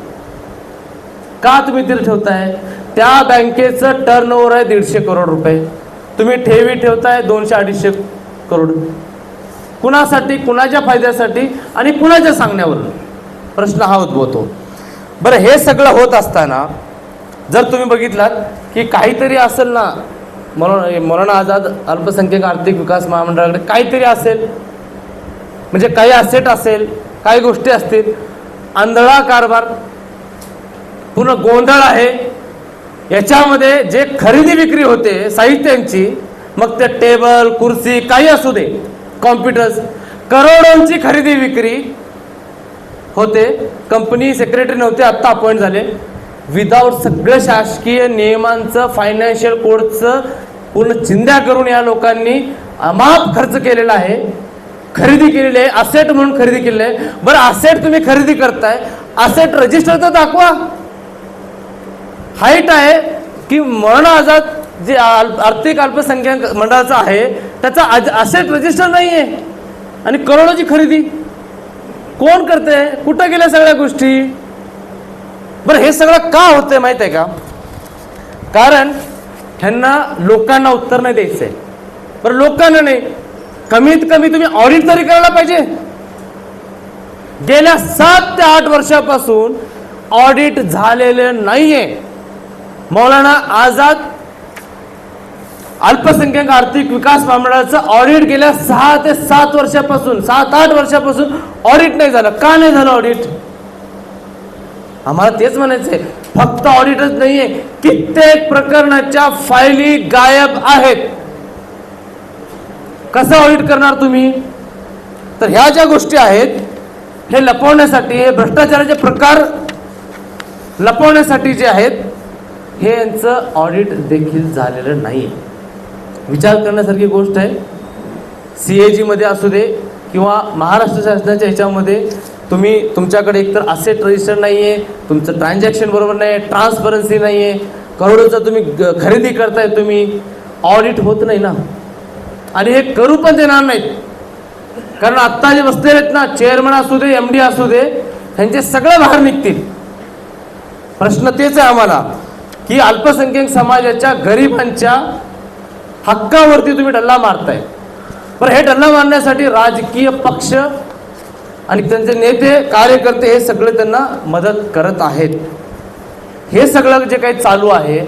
Speaker 2: का तुम्ही तिथे ठेवताय? त्या बँकेचं टर्नओव्हर आहे 150 करोड रुपये, तुम्ही ठेवी ठेवताय 200-250 करोड. कुणासाठी? कुणाच्या फायद्यासाठी आणि कुणाच्या सांगण्यावरून? प्रश्न हा उद्भवतो. बरं, हे सगळं होत असताना जर तुम्ही बघितलात की काहीतरी असेल ना, मौलाना आझाद अल्पसंख्याक आर्थिक विकास महामंडळाकडे काहीतरी असेल, म्हणजे काही असेट असेल, काही गोष्टी असतील, आंधळा कारभार, पूर्ण गोंधळ आहे. याच्यामध्ये जे खरेदी विक्री होते साहित्यांची, मग ते टेबल, खुर्ची, काही असू दे, कॉम्प्युटर्स, करोडोंची खरेदी विक्री होते. कंपनी सेक्रेटरी नव्हते, आत्ता अपॉइंट झाले, विदाऊट सगळं शासकीय नियमांचं, फायनान्शियल कोडचं पूर्ण चिंध्या करून या लोकांनी अमाप खर्च केलेला आहे, खरेदी केलेली आहे, असेट म्हणून खरेदी केलेली आहे. बरं, असेट तुम्ही खरेदी करताय, असेट रजिस्टर तर दाखवा. हाईट आहे की मौलाना आझाद जे आर्थिक अल्पसंख्याक मंडळाचं आहे त्याचा असेट रजिस्टर नाही आहे, आणि करोडोची खरेदी कोण करते? कुठं गेल्या सगळ्या गोष्टी? बरं, हे सगळं का होतंय माहित आहे का? कारण ह्यांना लोकांना उत्तर नाही द्यायचंय. बरं, लोकांना नाही, कमीत कमी तुम्ही ऑडिट तरी करायला पाहिजे. गेल्या 7 ते 8 वर्षापासून ऑडिट झालेलं नाहीये. मौलाना आझाद अल्पसंख्याक आर्थिक विकास महामंडळाचं ऑडिट गेल्या 6 ते 7 वर्षापासून, 7-8 वर्षापासून ऑडिट नाही झालं. का नाही झालं ऑडिट? आम्हाला तेच म्हणायचंय, फक्त ऑडिटच नाहीये, कित्येक प्रकरणाच्या फायली गायब आहेत. कसं ऑडिट करणार तुम्ही? तर ह्या ज्या गोष्टी आहेत हे लपवण्यासाठी, हे भ्रष्टाचाराचे प्रकार लपवण्यासाठी जे आहेत, हे यांचं ऑडिट देखील झालेलं नाही. विचार करण्यासारखी गोष्ट आहे. CAG मध्ये असू दे किंवा महाराष्ट्र शासनाच्या ह्याच्यामध्ये तुमच्याकडे एकतर असेट रजिस्टर नाही आहे, तुमचं ट्रान्झॅक्शन बरोबर नाही आहे, ट्रान्सपरन्सी नाही आहे, करोडोचं तुम्ही खरेदी करताय, तुम्ही ऑडिट होत नाही ना. आणि हे करू पण देणार नाहीत, कारण आत्ता जे बसलेले आहेत ना, चेअरमन असू दे, MD असू दे, त्यांचे सगळे बाहेर निघतील. प्रश्न तेच आहे आम्हाला की अल्पसंख्याक समाजाच्या गरिबांच्या हक्कावरती तुम्ही डल्ला मारताय. बरं, हे डल्ला मारण्यासाठी राजकीय पक्ष आणि त्यांचे नेते, कार्यकर्ते हे सगळे त्यांना मदत करत आहेत. हे सगळं जे काही चालू आहे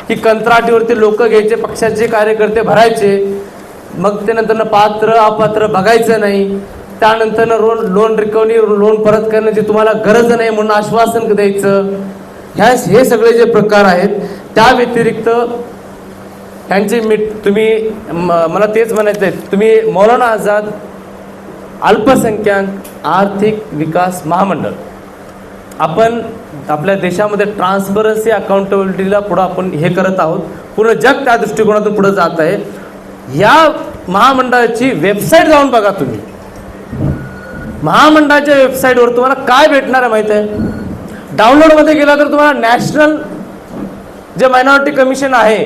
Speaker 2: की कंत्राटीवरती लोक घ्यायचे, पक्षाचे कार्यकर्ते भरायचे, मग ते नंतर पात्र अपात्र बघायचं नाही, त्यानंतर लोन रिकव्हरी, लोन परत करण्याची तुम्हाला गरज नाही म्हणून आश्वासन द्यायचं. हे सगळे जे प्रकार आहेत, त्या व्यतिरिक्त त्यांची तुम्ही, मला तेच म्हणायचं आहे, तुम्ही मौलाना आझाद अल्पसंख्याक आर्थिक विकास महामंडळ, आपण आपल्या देशामध्ये ट्रान्सपरन्सी, अकाउंटेबिलिटीला पुढं आपण हे करत आहोत. पूर्ण जग त्या दृष्टिकोनातून पुढे जात आहे. या महामंडळाची वेबसाईट जाऊन बघा तुम्ही. महामंडळाच्या वेबसाईटवर तुम्हाला काय भेटणार आहे माहिती आहे? डाउनलोडमध्ये गेला तर तुम्हाला नॅशनल जे मायनॉरिटी कमिशन आहे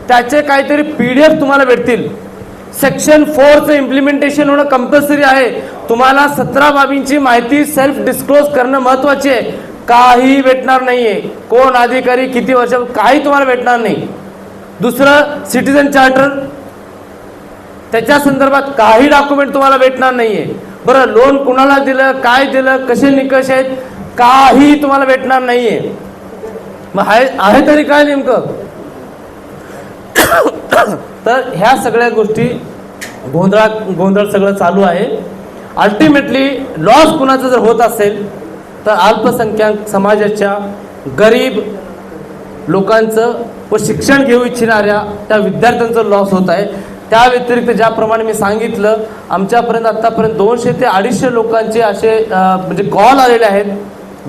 Speaker 2: त्याचे काहीतरी PDF तुम्हाला भेटतील. सेक्शन 4चं इम्प्लिमेंटेशन होणं कंपल्सरी आहे. तुम्हाला 17 बाबींची माहिती सेल्फ डिस्क्लोज करणं महत्वाची आहे. काही भेटणार नाहीये. कोण अधिकारी, किती वर्ष, काही तुम्हाला भेटणार नाही. दुसरं, सिटीजन चार्टर, त्याच्या संदर्भात काही डॉक्युमेंट तुम्हाला भेटणार नाहीये. बरं, लोन कुणाला दिलं, काय दिलं, कसे निकष आहेत, काही तुम्हाला भेटणार नाहीये. मग आहे तरी काय नेमकं? तर ह्या सगळ्या गोष्टी गोंधळ सगळं चालू आहे. अल्टिमेटली लॉस कुणाचं जर होत असेल तर अल्पसंख्याक समाजाच्या गरीब लोकांचं व शिक्षण घेऊ इच्छिणाऱ्या त्या विद्यार्थ्यांचं लॉस होत आहे. त्या व्यतिरिक्त ज्याप्रमाणे मी सांगितलं, आमच्यापर्यंत आत्तापर्यंत 200 ते 250 लोकांचे असे म्हणजे कॉल आलेले आहेत,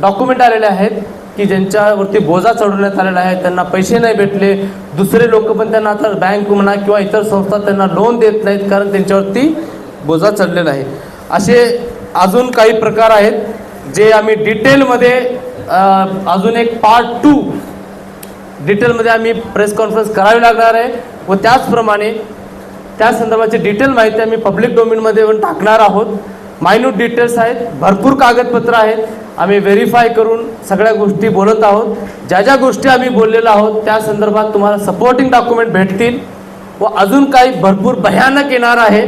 Speaker 2: डॉक्युमेंट आलेले आहेत की ज्यांच्यावरती बोजा चढवण्यात आलेला आहे, त्यांना पैसे नाही भेटले, दुसरे लोक पण त्यांना आता बँक म्हणा किंवा इतर संस्था त्यांना लोन देत नाहीत कारण त्यांच्यावरती बोजा चढलेला आहे. असे अजून काही प्रकार आहेत जे आम्ही डिटेलमध्ये अजून एक पार्ट 2 डिटेलमध्ये आम्ही प्रेस कॉन्फरन्स करावी लागणार आहे व त्याचप्रमाणे त्या संदर्भाची डिटेल माहिती आम्ही पब्लिक डोमेनमध्ये पण टाकणार आहोत. मायन्यूट डिटेल्स आहेत, भरपूर कागदपत्र आहेत, आम्ही व्हेरीफाय करून सगळ्या गोष्टी बोलत आहोत. ज्या ज्या गोष्टी आम्ही बोललेलो आहोत त्या संदर्भात तुम्हाला सपोर्टिंग डॉक्युमेंट भेटतील व अजून काही भरपूर भयानक येणार आहे.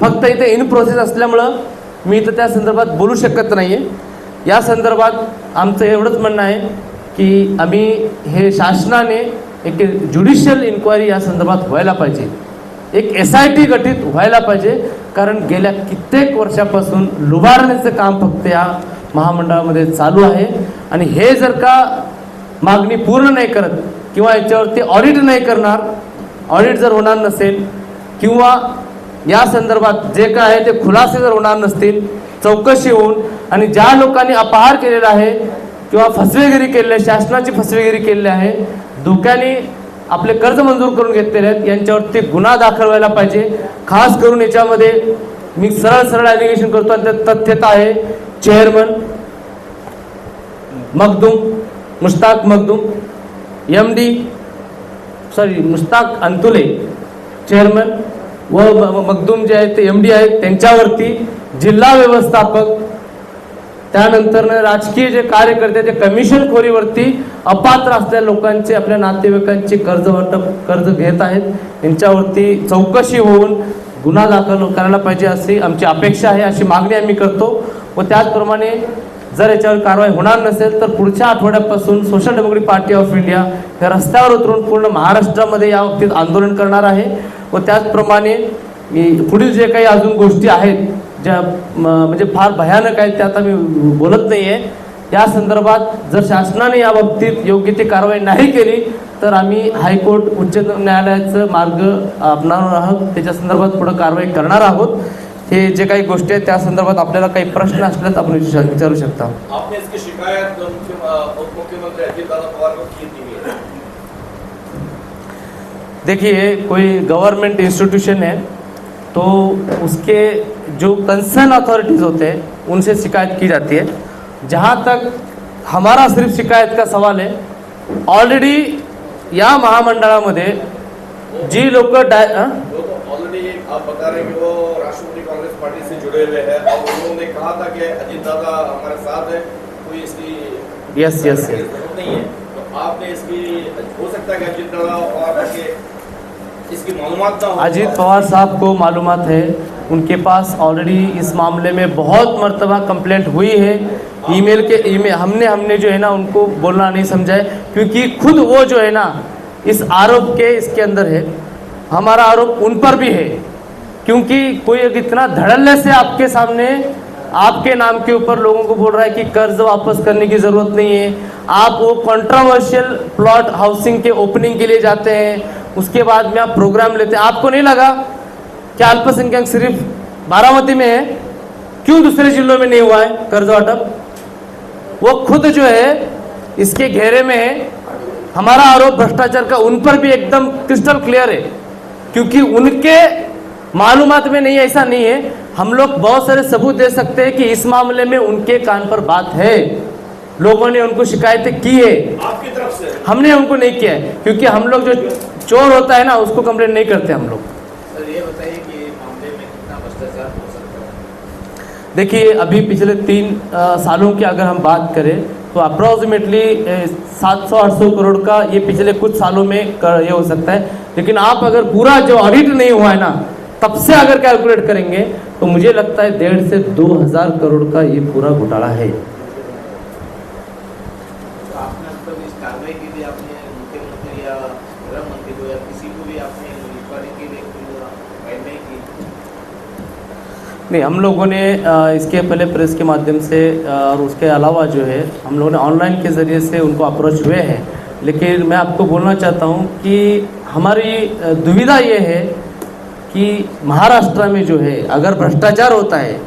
Speaker 2: फक्त इथे इन प्रोसेस असल्यामुळं मी इथं त्या संदर्भात बोलू शकत नाही आहे. या संदर्भात आमचं एवढंच म्हणणं आहे की आम्ही हे शासनाने एक ज्युडिशियल इन्क्वायरी या संदर्भात व्हायला पाहिजे, एक SIT गठीत व्हायला पाहिजे, कारण गेल्या कित्येक वर्षापासून लुबाडण्याचं काम फक्त या महामंडळामध्ये चालू आहे. आणि हे जर का मागणी पूर्ण नाही करत किंवा याच्यावरती ऑडिट नाही करणार, ऑडिट जर होणार नसेल किंवा या संदर्भात जे काय आहे ते खुलासे जर होणार नसतील, चौकशी होऊन आणि ज्या लोकांनी अपहार केलेला आहे किंवा फसवेगिरी केलेली आहे, शासनाची फसवेगिरी केलेली आहे, धोक्याने आपले कर्ज मंजूर करून घेतलेले आहेत, यांच्यावरती गुन्हा दाखल व्हायला पाहिजे. खास करून याच्यामध्ये मी सरळ ॲलिगेशन करतो आणि त्यात तथ्यता आहे. Chairman Mushtaq Makhdoom, MD Mushtaq Antule chairman व मखदूम जे आहेत ते MD आहेत, त्यांच्यावरती जिल्हा व्यवस्थापक, त्यानंतर राजकीय जे कार्यकर्ते ते कमिशनखोरीवरती अपात्र असलेल्या लोकांचे, आपल्या नातेवाईकांची कर्ज घेत आहेत, यांच्यावरती चौकशी होऊन गुन्हा दाखल करायला पाहिजे अशी आमची अपेक्षा आहे, अशी मागणी आम्ही करतो. व त्याचप्रमाणे जर याच्यावर कारवाई होणार नसेल तर पुढच्या आठवड्यापासून social democratic party of India हे रस्त्यावर उतरून पूर्ण महाराष्ट्रामध्ये या बाबतीत आंदोलन करणार आहे. व त्याचप्रमाणे पुढील जे काही अजून गोष्टी आहेत ज्या म्हणजे फार भयानक आहेत त्या आता मी बोलत नाही आहे. या संदर्भात जर शासनाने या बाबतीत योग्य ती कारवाई नाही केली तर आम्ही हायकोर्ट, उच्च न्यायालयाचं मार्ग अपनावणार आहोत, त्याच्या संदर्भात पुढे कारवाई करणार आहोत. हे जे काही गोष्टी आहेत त्या संदर्भात आपल्याला काही प्रश्न असल्यास आपण विचारू शकता.
Speaker 3: आपने इसकी शिकायत उपमुख्यमंत्री अजित पवार को की थी?
Speaker 2: देखिए, कोई गवर्नमेंट इंस्टीट्यूशन है तो उसके जो कंसर्न अथॉरिटीज़ होते हैं उनसे शिकायत की जाती है. जहाँ तक हमारा सिर्फ शिकायत का सवाल है, ऑलरेडी या महामंडळामध्ये जी लोक
Speaker 3: ऑलरेडी आप बता रहे हैं कि वो राष्ट्रवादी कांग्रेस पार्टी से जुड़े हुए हैं और उन्होंने कहा था कि अजीत दादा हमारे साथ है, कोई इसकी
Speaker 2: यस
Speaker 3: जरूरत नहीं है. तो आपने इसकी हो सकता है कि अजीत दादा और इसकी मालूमात ना हो.
Speaker 2: अजीत पवार साहब को मालूमात है, उनके पास ऑलरेडी इस मामले में बहुत मर्तबा कंप्लेंट हुई है. ईमेल हमने जो है ना उनको बोलना नहीं समझा है, क्योंकि खुद वो जो है ना इस आरोप के इसके अंदर है. हमारा आरोप उन पर भी है, क्योंकि कोई इतना धड़ल्ले से आपके सामने आपके नाम के ऊपर लोगों को बोल रहा है कि कर्ज वापस करने की ज़रूरत नहीं है. आप वो कंट्रोवर्शियल प्लॉट हाउसिंग के ओपनिंग के लिए जाते हैं, उसके बाद में आप प्रोग्राम लेते हैं. आपको नहीं लगा कि अल्पसंख्यक सिर्फ बारामती में है, क्यों दूसरे जिलों में नहीं हुआ है कर्ज वाटप? वो खुद जो है इसके घेरे में है. हमारा आरोप भ्रष्टाचार का उन पर भी एकदम क्रिस्टल क्लियर है, क्योंकि उनके मालूमात में नहीं, ऐसा नहीं है. हम लोग बहुत सारे सबूत दे सकते हैं कि इस मामले में उनके कान पर बात है, लोगों ने उनको शिकायतें की है.
Speaker 3: आपकी तरफ से?
Speaker 2: हमने उनको नहीं किया है, क्योंकि हम लोग जो चोर होता है ना उसको कंप्लेंट नहीं करते हम लोग.
Speaker 3: सर ये बताइए कि मामले में कितना भ्रष्टाचार हो सकता है?
Speaker 2: देखिए, अभी पिछले 3 सालों की अगर हम बात करें तो अप्रॉक्सीमेटली 700-800 करोड़ का ये पिछले कुछ सालों में ये हो सकता है. लेकिन आप अगर पूरा जो ऑडिट नहीं हुआ है ना तब से अगर कैलकुलेट करेंगे तो मुझे लगता है 1,500 से 2,000 करोड़ का ये पूरा घोटाला है.
Speaker 3: तो आपने अब तक इस कार्रवाई के लिए आपने मुख्यमंत्री या गृह मंत्री को या किसी को भी आपने इंक्वायरी के लिए गाइड नहीं की?
Speaker 2: नहीं, हम लोगों ने इसके पहले प्रेस के माध्यम से और उसके अलावा जो है हम लोगों ने ऑनलाइन के ज़रिए से उनको अप्रोच हुए हैं. लेकिन मैं आपको बोलना चाहता हूं कि हमारी दुविधा ये है कि महाराष्ट्र में जो है अगर भ्रष्टाचार होता है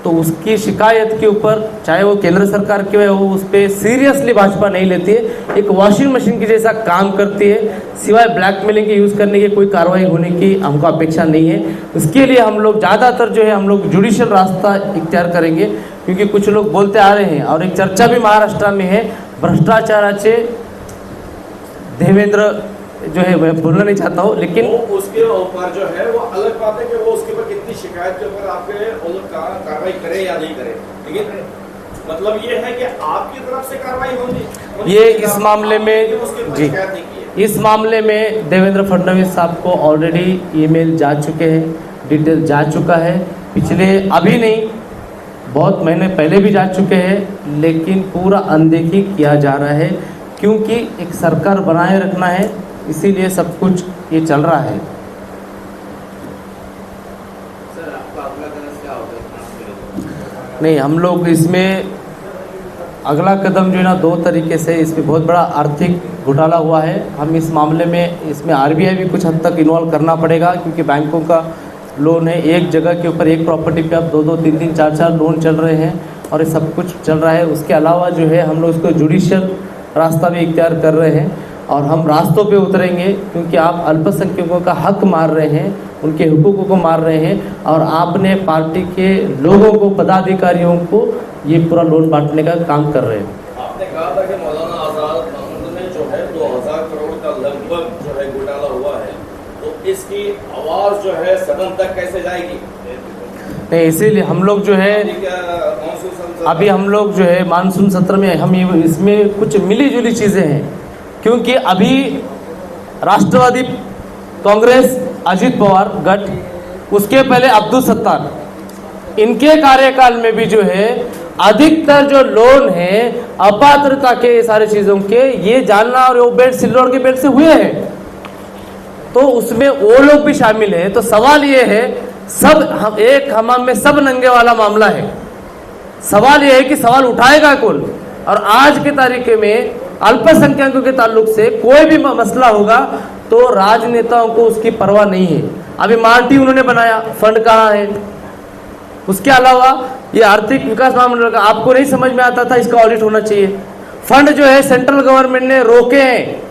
Speaker 2: तो उसकी शिकायत के ऊपर, चाहे वो केंद्र सरकार की हो, उस पर सीरियसली भाजपा नहीं लेती है। एक वॉशिंग मशीन की जैसा काम करती है, सिवाय ब्लैकमेलिंग के यूज़ करने की कोई कार्रवाई होने की हमको अपेक्षा नहीं है। उसके लिए हम लोग ज़्यादातर जो है हम लोग जुडिशियल रास्ता इख्तियार करेंगे, क्योंकि कुछ लोग बोलते आ रहे हैं और एक चर्चा भी महाराष्ट्र में है, भ्रष्टाचाराचे देवेंद्र जो है, मैं बोलना नहीं चाहता हूँ, लेकिन
Speaker 3: वो उसके ऊपर जो है वो अलग बात है कि वो उसके ऊपर कितनी शिकायत के ऊपर आपके वो लोग कार्रवाई करें या नहीं करें, लेकिन मतलब ये है कि आपकी तरफ से कार्रवाई होगी।
Speaker 2: ये इस मामले में जी,
Speaker 3: शिकायत नहीं की है।
Speaker 2: इस मामले में देवेंद्र फडणवीस साहब को ऑलरेडी ईमेल जा चुके हैं, डिटेल जा चुका है, पिछले अभी नहीं बहुत महीने पहले भी जा चुके हैं, लेकिन पूरा अनदेखी किया जा रहा है, क्योंकि एक सरकार बनाए रखना है, इसीलिए सब कुछ ये चल रहा है।
Speaker 3: सर आपका अगला कदम क्या होगा?
Speaker 2: नहीं, हम लोग इसमें अगला कदम जो है ना, दो तरीके से, इसमें बहुत बड़ा आर्थिक घोटाला हुआ है, हम इस मामले में इसमें आरबीआई भी कुछ हद तक इन्वॉल्व करना पड़ेगा, क्योंकि बैंकों का लोन है, एक जगह के ऊपर एक प्रॉपर्टी पे अब 2-2, 3-3, 4-4 लोन चल रहे हैं और ये सब कुछ चल रहा है। उसके अलावा जो है हम लोग इसको जुडिशियल रास्ता भी इख्तियार कर रहे हैं और हम रास्तों पे उतरेंगे, क्योंकि आप अल्पसंख्यकों का हक मार रहे हैं, उनके हुकूकों को मार रहे हैं और आपने पार्टी के लोगों को, पदाधिकारियों को ये पूरा लोन बांटने का काम कर रहे हैं।
Speaker 3: आपने कहा था कि मौलाना आजाद में जो है 2000 करोड़ का लगभग जो है घोटाला हुआ है, तो इसकी आवाज़ जो है सदन तक कैसे जाएगी?
Speaker 2: नहीं, इसीलिए हम लोग जो है अभी हम लोग जो है मानसून सत्र में हम ये इसमें कुछ मिली जुली चीज़ें हैं, क्योंकि अभी राष्ट्रवादी कांग्रेस अजित पवार गठ, उसके पहले अब्दुल सत्तार, इनके कार्यकाल में भी जो है अधिकतर जो लोन है अपात्रता के सारे चीज़ों के, ये जालना और वो बेल्ट सिल्लोड के बेल्ट से हुए हैं, तो उसमें वो लोग भी शामिल है। तो सवाल ये है, सब हम एक हमाम में सब नंगे वाला मामला है। सवाल ये है कि सवाल उठाएगा कौन? और आज के तारीखे में अल्पसंख्यकों के ताल्लुक से कोई भी मसला होगा तो राजनेताओं को उसकी परवाह नहीं है। अभी मार्टी उन्होंने बनाया, फंड कहाँ है? उसके अलावा ये आर्थिक विकास महामंडल का आपको नहीं समझ में आता था, इसका ऑडिट होना चाहिए। फंड जो है सेंट्रल गवर्नमेंट ने रोके हैं,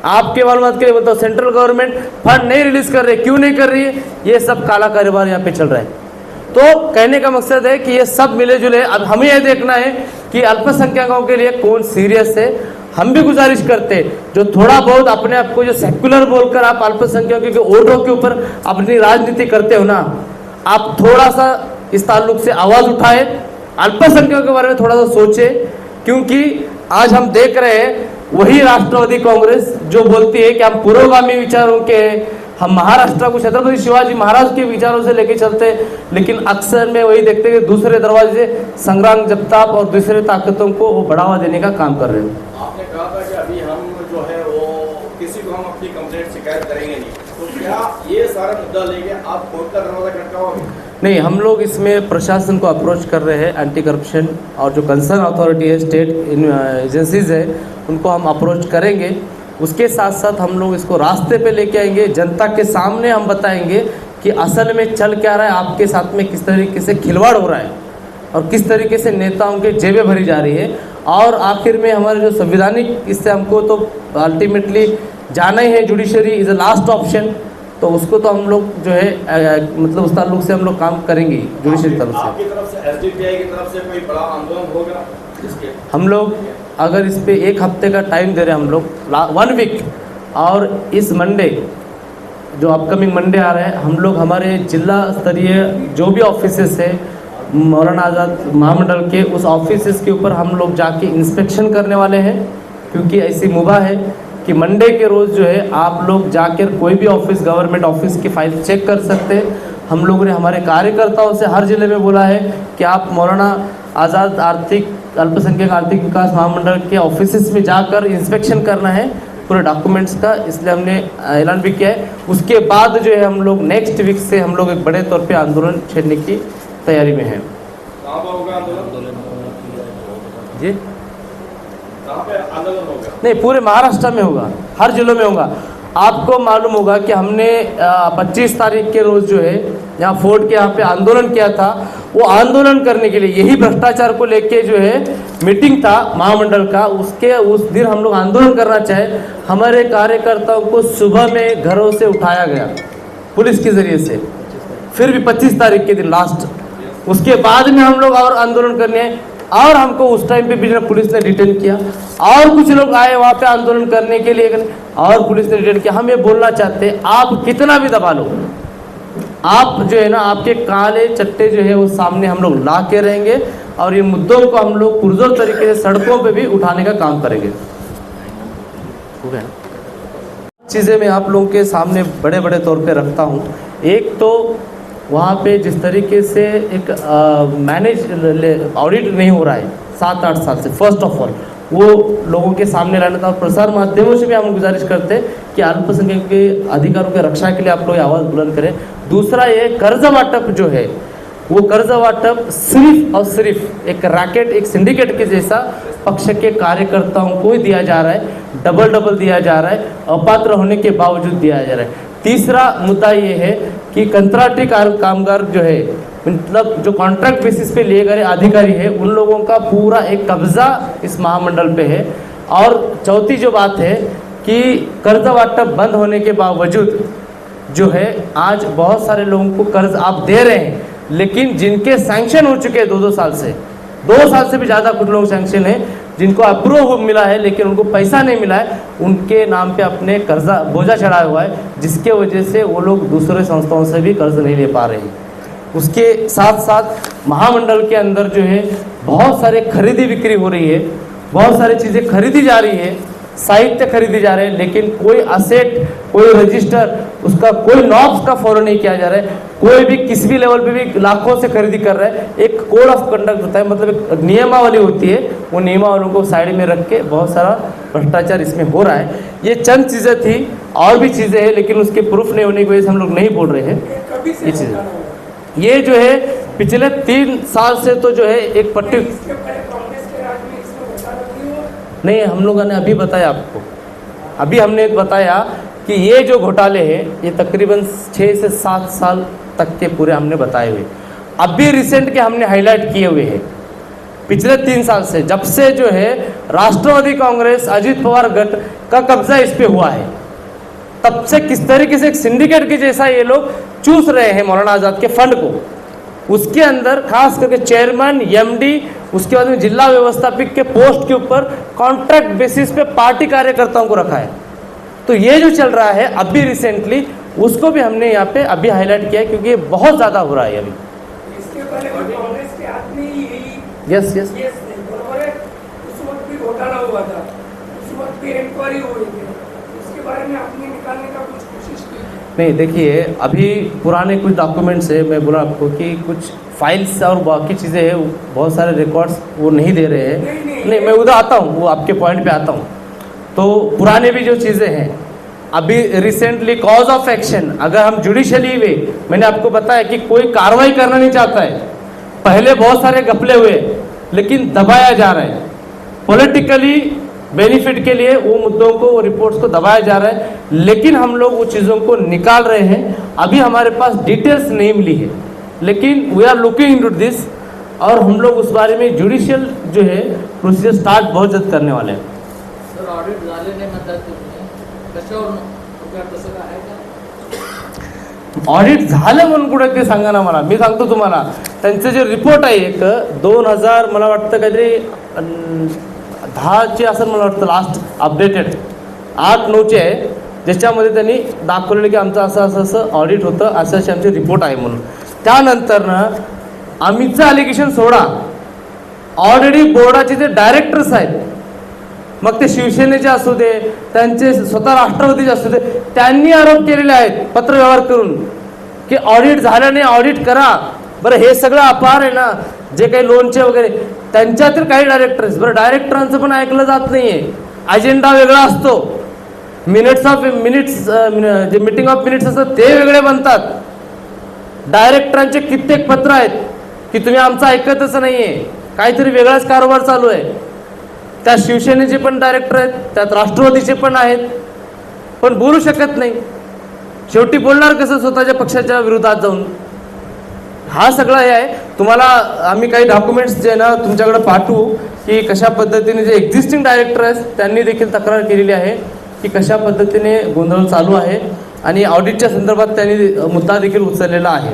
Speaker 2: आपके मालूमात के लिए बताओ, सेंट्रल गवर्नमेंट फंड नहीं रिलीज कर रही, क्यों नहीं कर रही है? ये सब काला कारोबार यहाँ पे चल रहा है। तो कहने का मकसद है कि ये सब मिले जुले, अब हमें यह देखना है कि अल्पसंख्यकों के लिए कौन सीरियस है। हम भी गुजारिश करते हैं, जो थोड़ा बहुत अपने आप को जो सेक्युलर बोलकर आप अल्पसंख्यकों के वोटों के ऊपर अपनी राजनीति करते हो ना, आप थोड़ा सा इस ताल्लुक से आवाज उठाए, अल्पसंख्यकों के बारे में थोड़ा सा सोचे, क्योंकि आज हम देख रहे हैं वही राष्ट्रवादी कांग्रेस जो बोलती है कि हम पुरोगामी विचारों के, हम महाराष्ट्र को छत्रपति शिवाजी महाराज के विचारों से लेके चलते, लेकिन अक्सर में वही देखते हैं कि दूसरे दरवाजे से संग्राम जगताप और दूसरे ताकतों को वो बढ़ावा देने का काम कर रहे हैं।
Speaker 3: आपने कहा था कि अभी हम जो है वो किसी को हम अपनी कंप्लेंट शिकायत करेंगे नहीं, तो क्या ये सारा मुद्दा लेके आप कोर्ट का दरवाजा खटकाओगे?
Speaker 2: नहीं, हम लोग इसमें प्रशासन को अप्रोच कर रहे हैं, एंटी करप्शन और जो कंसर्न अथॉरिटी है, स्टेट एजेंसीज है, उनको हम अप्रोच करेंगे। उसके साथ साथ हम लोग इसको रास्ते पे लेके आएंगे, जनता के सामने हम बताएंगे कि असल में चल क्या रहा है, आपके साथ में किस तरीके से खिलवाड़ हो रहा है और किस तरीके से नेताओं के जेबें भरी जा रही है। और आखिर में हमारे जो संविधानिक, इससे हमको तो अल्टीमेटली जाना ही है, judiciary is a last option, तो उसको तो हम लोग जो है मतलब उस ताल्लुक से हम लोग काम करेंगे जुडिशरी तरफ से।
Speaker 3: आपकी तरफ से, एसडीपीआई की तरफ से कोई बड़ा आंदोलन होगा इसके?
Speaker 2: हम लोग अगर इस पे 1 हफ्ते का टाइम दे रहे हैं हम लोग, 1 वीक, और इस मंडे जो अपकमिंग मंडे आ रहा है, हम लोग हमारे जिला स्तरीय जो भी ऑफिसेस है मौलाना आज़ाद महामंडल के, उस ऑफिसेस के ऊपर हम लोग जाके इंस्पेक्शन करने वाले हैं, क्योंकि ऐसी मुबा है कि मंडे के रोज़ जो है आप लोग जाकर कोई भी ऑफिस, गवर्नमेंट ऑफिस की फाइल चेक कर सकते हैं। हम लोगों ने हमारे कार्यकर्ताओं से हर जिले में बोला है कि आप मौलाना आज़ाद अल्पसंख्यक आर्थिक विकास महामंडल के ऑफिसेस में जाकर इंस्पेक्शन करना है पूरे डॉक्यूमेंट्स का, इसलिए हमने ऐलान भी किया है। उसके बाद जो है हम लोग नेक्स्ट वीक से हम लोग एक बड़े तौर पे आंदोलन छेड़ने की तैयारी में हैं।
Speaker 3: कहाँ पर होगा आंदोलन?
Speaker 2: जी,
Speaker 3: कहाँ पे आंदोलन होगा?
Speaker 2: नहीं, पूरे महाराष्ट्र में होगा, हर जिलों में होगा। आपको मालूम होगा कि हमने 25 तारीख के रोज जो है यहाँ फोर्ट के यहाँ पे आंदोलन किया था। वो आंदोलन करने के लिए यही भ्रष्टाचार को लेके जो है मीटिंग था महामंडल का, उसके उस दिन हम लोग आंदोलन करना चाहे, हमारे कार्यकर्ताओं को सुबह में घरों से उठाया गया पुलिस के जरिए से, फिर भी 25 तारीख के दिन लास्ट, उसके बाद में हम लोग और आंदोलन करने आए और हमको उस टाइम पे भी पुलिस ने डिटेन किया और कुछ लोग आए वहाँ पे आंदोलन करने के लिए और पुलिस ने डिटेन किया। हम ये बोलना चाहते हैं, आप कितना भी दबा लो, आप जो है ना आपके काले चट्टे जो है वो सामने हम लोग ला के रहेंगे और ये मुद्दों को हम लोग पुरजोर तरीके से सड़कों पे भी उठाने का काम करेंगे। चीज़ें मैं आप लोगों के सामने बड़े बड़े तौर पे रखता हूँ। एक तो वहाँ पे जिस तरीके से एक मैनेज ऑडिट नहीं हो रहा है 7-8 साल से, फर्स्ट ऑफ ऑल वो लोगों के सामने लाना था। और प्रसार माध्यमों से भी हम गुजारिश करते हैं कि अल्पसंख्यक के अधिकारों की रक्षा के लिए आप लोग आवाज़ बुलंद करें। दूसरा ये कर्ज वाटप जो है, वो कर्ज वाटप सिर्फ और सिर्फ एक रैकेट, एक सिंडिकेट के जैसा पक्ष के कार्यकर्ताओं को ही दिया जा रहा है, डबल दिया जा रहा है, अपात्र होने के बावजूद दिया जा रहा है। तीसरा मुद्दा ये है कि कंत्राटी कामगार जो है, मतलब जो कॉन्ट्रैक्ट बेसिस पे लिए गए अधिकारी है, उन लोगों का पूरा एक कब्जा इस महामंडल पे है। और चौथी जो बात है कि कर्ज वाटप बंद होने के बावजूद जो है आज बहुत सारे लोगों को कर्ज आप दे रहे हैं, लेकिन जिनके सैंक्शन हो चुके हैं 2-2 साल से, 2 साल से भी ज़्यादा कुछ लोग सैंक्शन है, जिनको अप्रूव मिला है लेकिन उनको पैसा नहीं मिला है, उनके नाम पे अपने कर्जा बोझा चढ़ाया हुआ है, जिसके वजह से वो लोग दूसरे संस्थाओं से भी कर्ज नहीं ले पा रहे हैं। उसके साथ साथ महामंडल के अंदर जो है बहुत सारे खरीदी बिक्री हो रही है, बहुत सारी चीज़ें खरीदी जा रही है, साहित्य खरीदी जा रहे हैं, लेकिन कोई असेट, कोई रजिस्टर, उसका कोई नॉब्स का फॉलो नहीं किया जा रहा है। कोई भी किसी भी लेवल पे भी लाखों से खरीदी कर रहा है। एक कोड ऑफ कंडक्ट होता है, मतलब एक नियमावली होती है, वो नियमावलियों को साइड में रख के बहुत सारा भ्रष्टाचार इसमें हो रहा है। ये चंद चीज़ें थी, और भी चीज़ें हैं, लेकिन उसके प्रूफ नहीं होने की वजह से हम लोग नहीं बोल रहे हैं ये चीज़ें। ये जो है पिछले 3 साल से तो जो है एक पट्टी नहीं, हम लोगों ने अभी बताया आपको, अभी हमने बताया कि ये जो घोटाले हैं ये तकरीबन 6 से 7 साल तक के पूरे हमने बताए हुए, अभी रिसेंट के हमने हाईलाइट किए हुए हैं। पिछले 3 साल से जब से जो है राष्ट्रवादी कांग्रेस अजित पवार गठ का कब्जा इस पे हुआ है, तब से किस तरीके से एक सिंडिकेट के जैसा ये लोग चूस रहे हैं मौलाना आज़ाद के फंड को। उसके अंदर खास करके चेयरमैन, एमडी, उसके बाद में जिला व्यवस्थापक के पोस्ट के ऊपर कॉन्ट्रैक्ट बेसिस पे पार्टी कार्यकर्ताओं को रखा है। तो ये जो चल रहा है अभी रिसेंटली, उसको भी हमने यहाँ पे अभी हाईलाइट किया है, क्योंकि ये बहुत ज़्यादा हो रहा है अभी।
Speaker 4: इसके पहले कांग्रेस के हाथ में ही
Speaker 2: यस
Speaker 4: बराबर है, उस वक्त भी घोटाला हुआ था, उस वक्त भी इंक्वायरी हुई थी, उसके बारे में आपने निकालने का कुछ कोशिश की?
Speaker 2: नहीं, देखिए अभी पुराने कुछ डॉक्यूमेंट्स है, मैं बोला आपको कि कुछ फाइल्स और बाकी चीज़ें हैं, बहुत सारे रिकॉर्ड्स वो नहीं दे रहे हैं। नहीं, मैं उधर आता हूँ, वो आपके पॉइंट पे आता हूँ। तो पुराने भी जो चीज़ें हैं, अभी रिसेंटली कॉज ऑफ एक्शन, अगर हम जुडिशली वे, मैंने आपको बताया कि कोई कार्रवाई करना नहीं चाहता है। पहले बहुत सारे घपले हुए, लेकिन दबाया जा रहा है पॉलिटिकली बेनिफिट के लिए, वो मुद्दों को, वो रिपोर्ट्स को दबाया जा रहा है, लेकिन हम लोग वो चीज़ों को निकाल रहे हैं। अभी हमारे पास डिटेल्स नहीं मिली है, लेकिन वी आर लुकिंग इनटू दिस, और हम लोग उस बारे में जुडिशियल जो है प्रोसीजर स्टार्ट बहुत जल्द करने वाले हैं।
Speaker 5: सर, ऑडिट झाले नाही म्हणतात तुम्ही, कशावर तसं काय आहे का?
Speaker 2: ऑडिट झालं म्हणून कुठे ते सांगा ना मला, मी सांगतो तुम्हाला। त्यांचे जे रिपोर्ट आहे एक 2000 मला वाटतं काहीतरी 10चे असं मला वाटतं लास्ट अपडेटेड 8-9चे आहे, ज्याच्यामध्ये त्यांनी दाखवलेलं की आमचं असं असं ऑडिट होतं, असं असे आमचे रिपोर्ट आहे म्हणून। त्यानंतर ना आम्हीचं अलिगेशन सोडा, ऑलरेडी बोर्डाचे जे डायरेक्टर्स आहेत, मग ते शिवसेनेचे असू दे, त्यांचे स्वतः राष्ट्रवादीचे असू दे, त्यांनी आरोप केलेले आहेत पत्रव्यवहार करून की ऑडिट झालं नाही, ऑडिट करा। बरं, हे सगळं अपार आहे ना, जे काही लोनचे वगैरे, त्यांच्यातील काही डायरेक्टर्स, बरं डायरेक्टरांचं पण ऐकलं जात नाहीये, अजेंडा वेगळा असतो, मिनिट्स जे मीटिंग ऑफ मिनिट्स असतात ते वेगळे बनतात। डायरेक्टरांचे कित्येक पत्र आहेत की तुम्ही आमचं ऐकतच नाहीये, काहीतरी वेगळाच कारभार चालू आहे। त्यात शिवसेनेचे पण डायरेक्टर आहेत, त्यात राष्ट्रवादीचे पण आहेत, पण बोलू शकत नाही. शेवटी बोलणार कसं स्वतःच्या पक्षाच्या विरोधात जाऊन? हा सगळा हे आहे. तुम्हाला आम्ही काही डॉक्युमेंट्स जे ना तुमच्याकडे पाठवू की कशा पद्धतीने जे एक्झिस्टिंग डायरेक्टर आहेत त्यांनी देखील तक्रार केलेली आहे की कशा पद्धतीने गोंधळ चालू आहे आणि ऑडिटच्या संदर्भात त्यांनी मुद्दा देखील उचललेला आहे.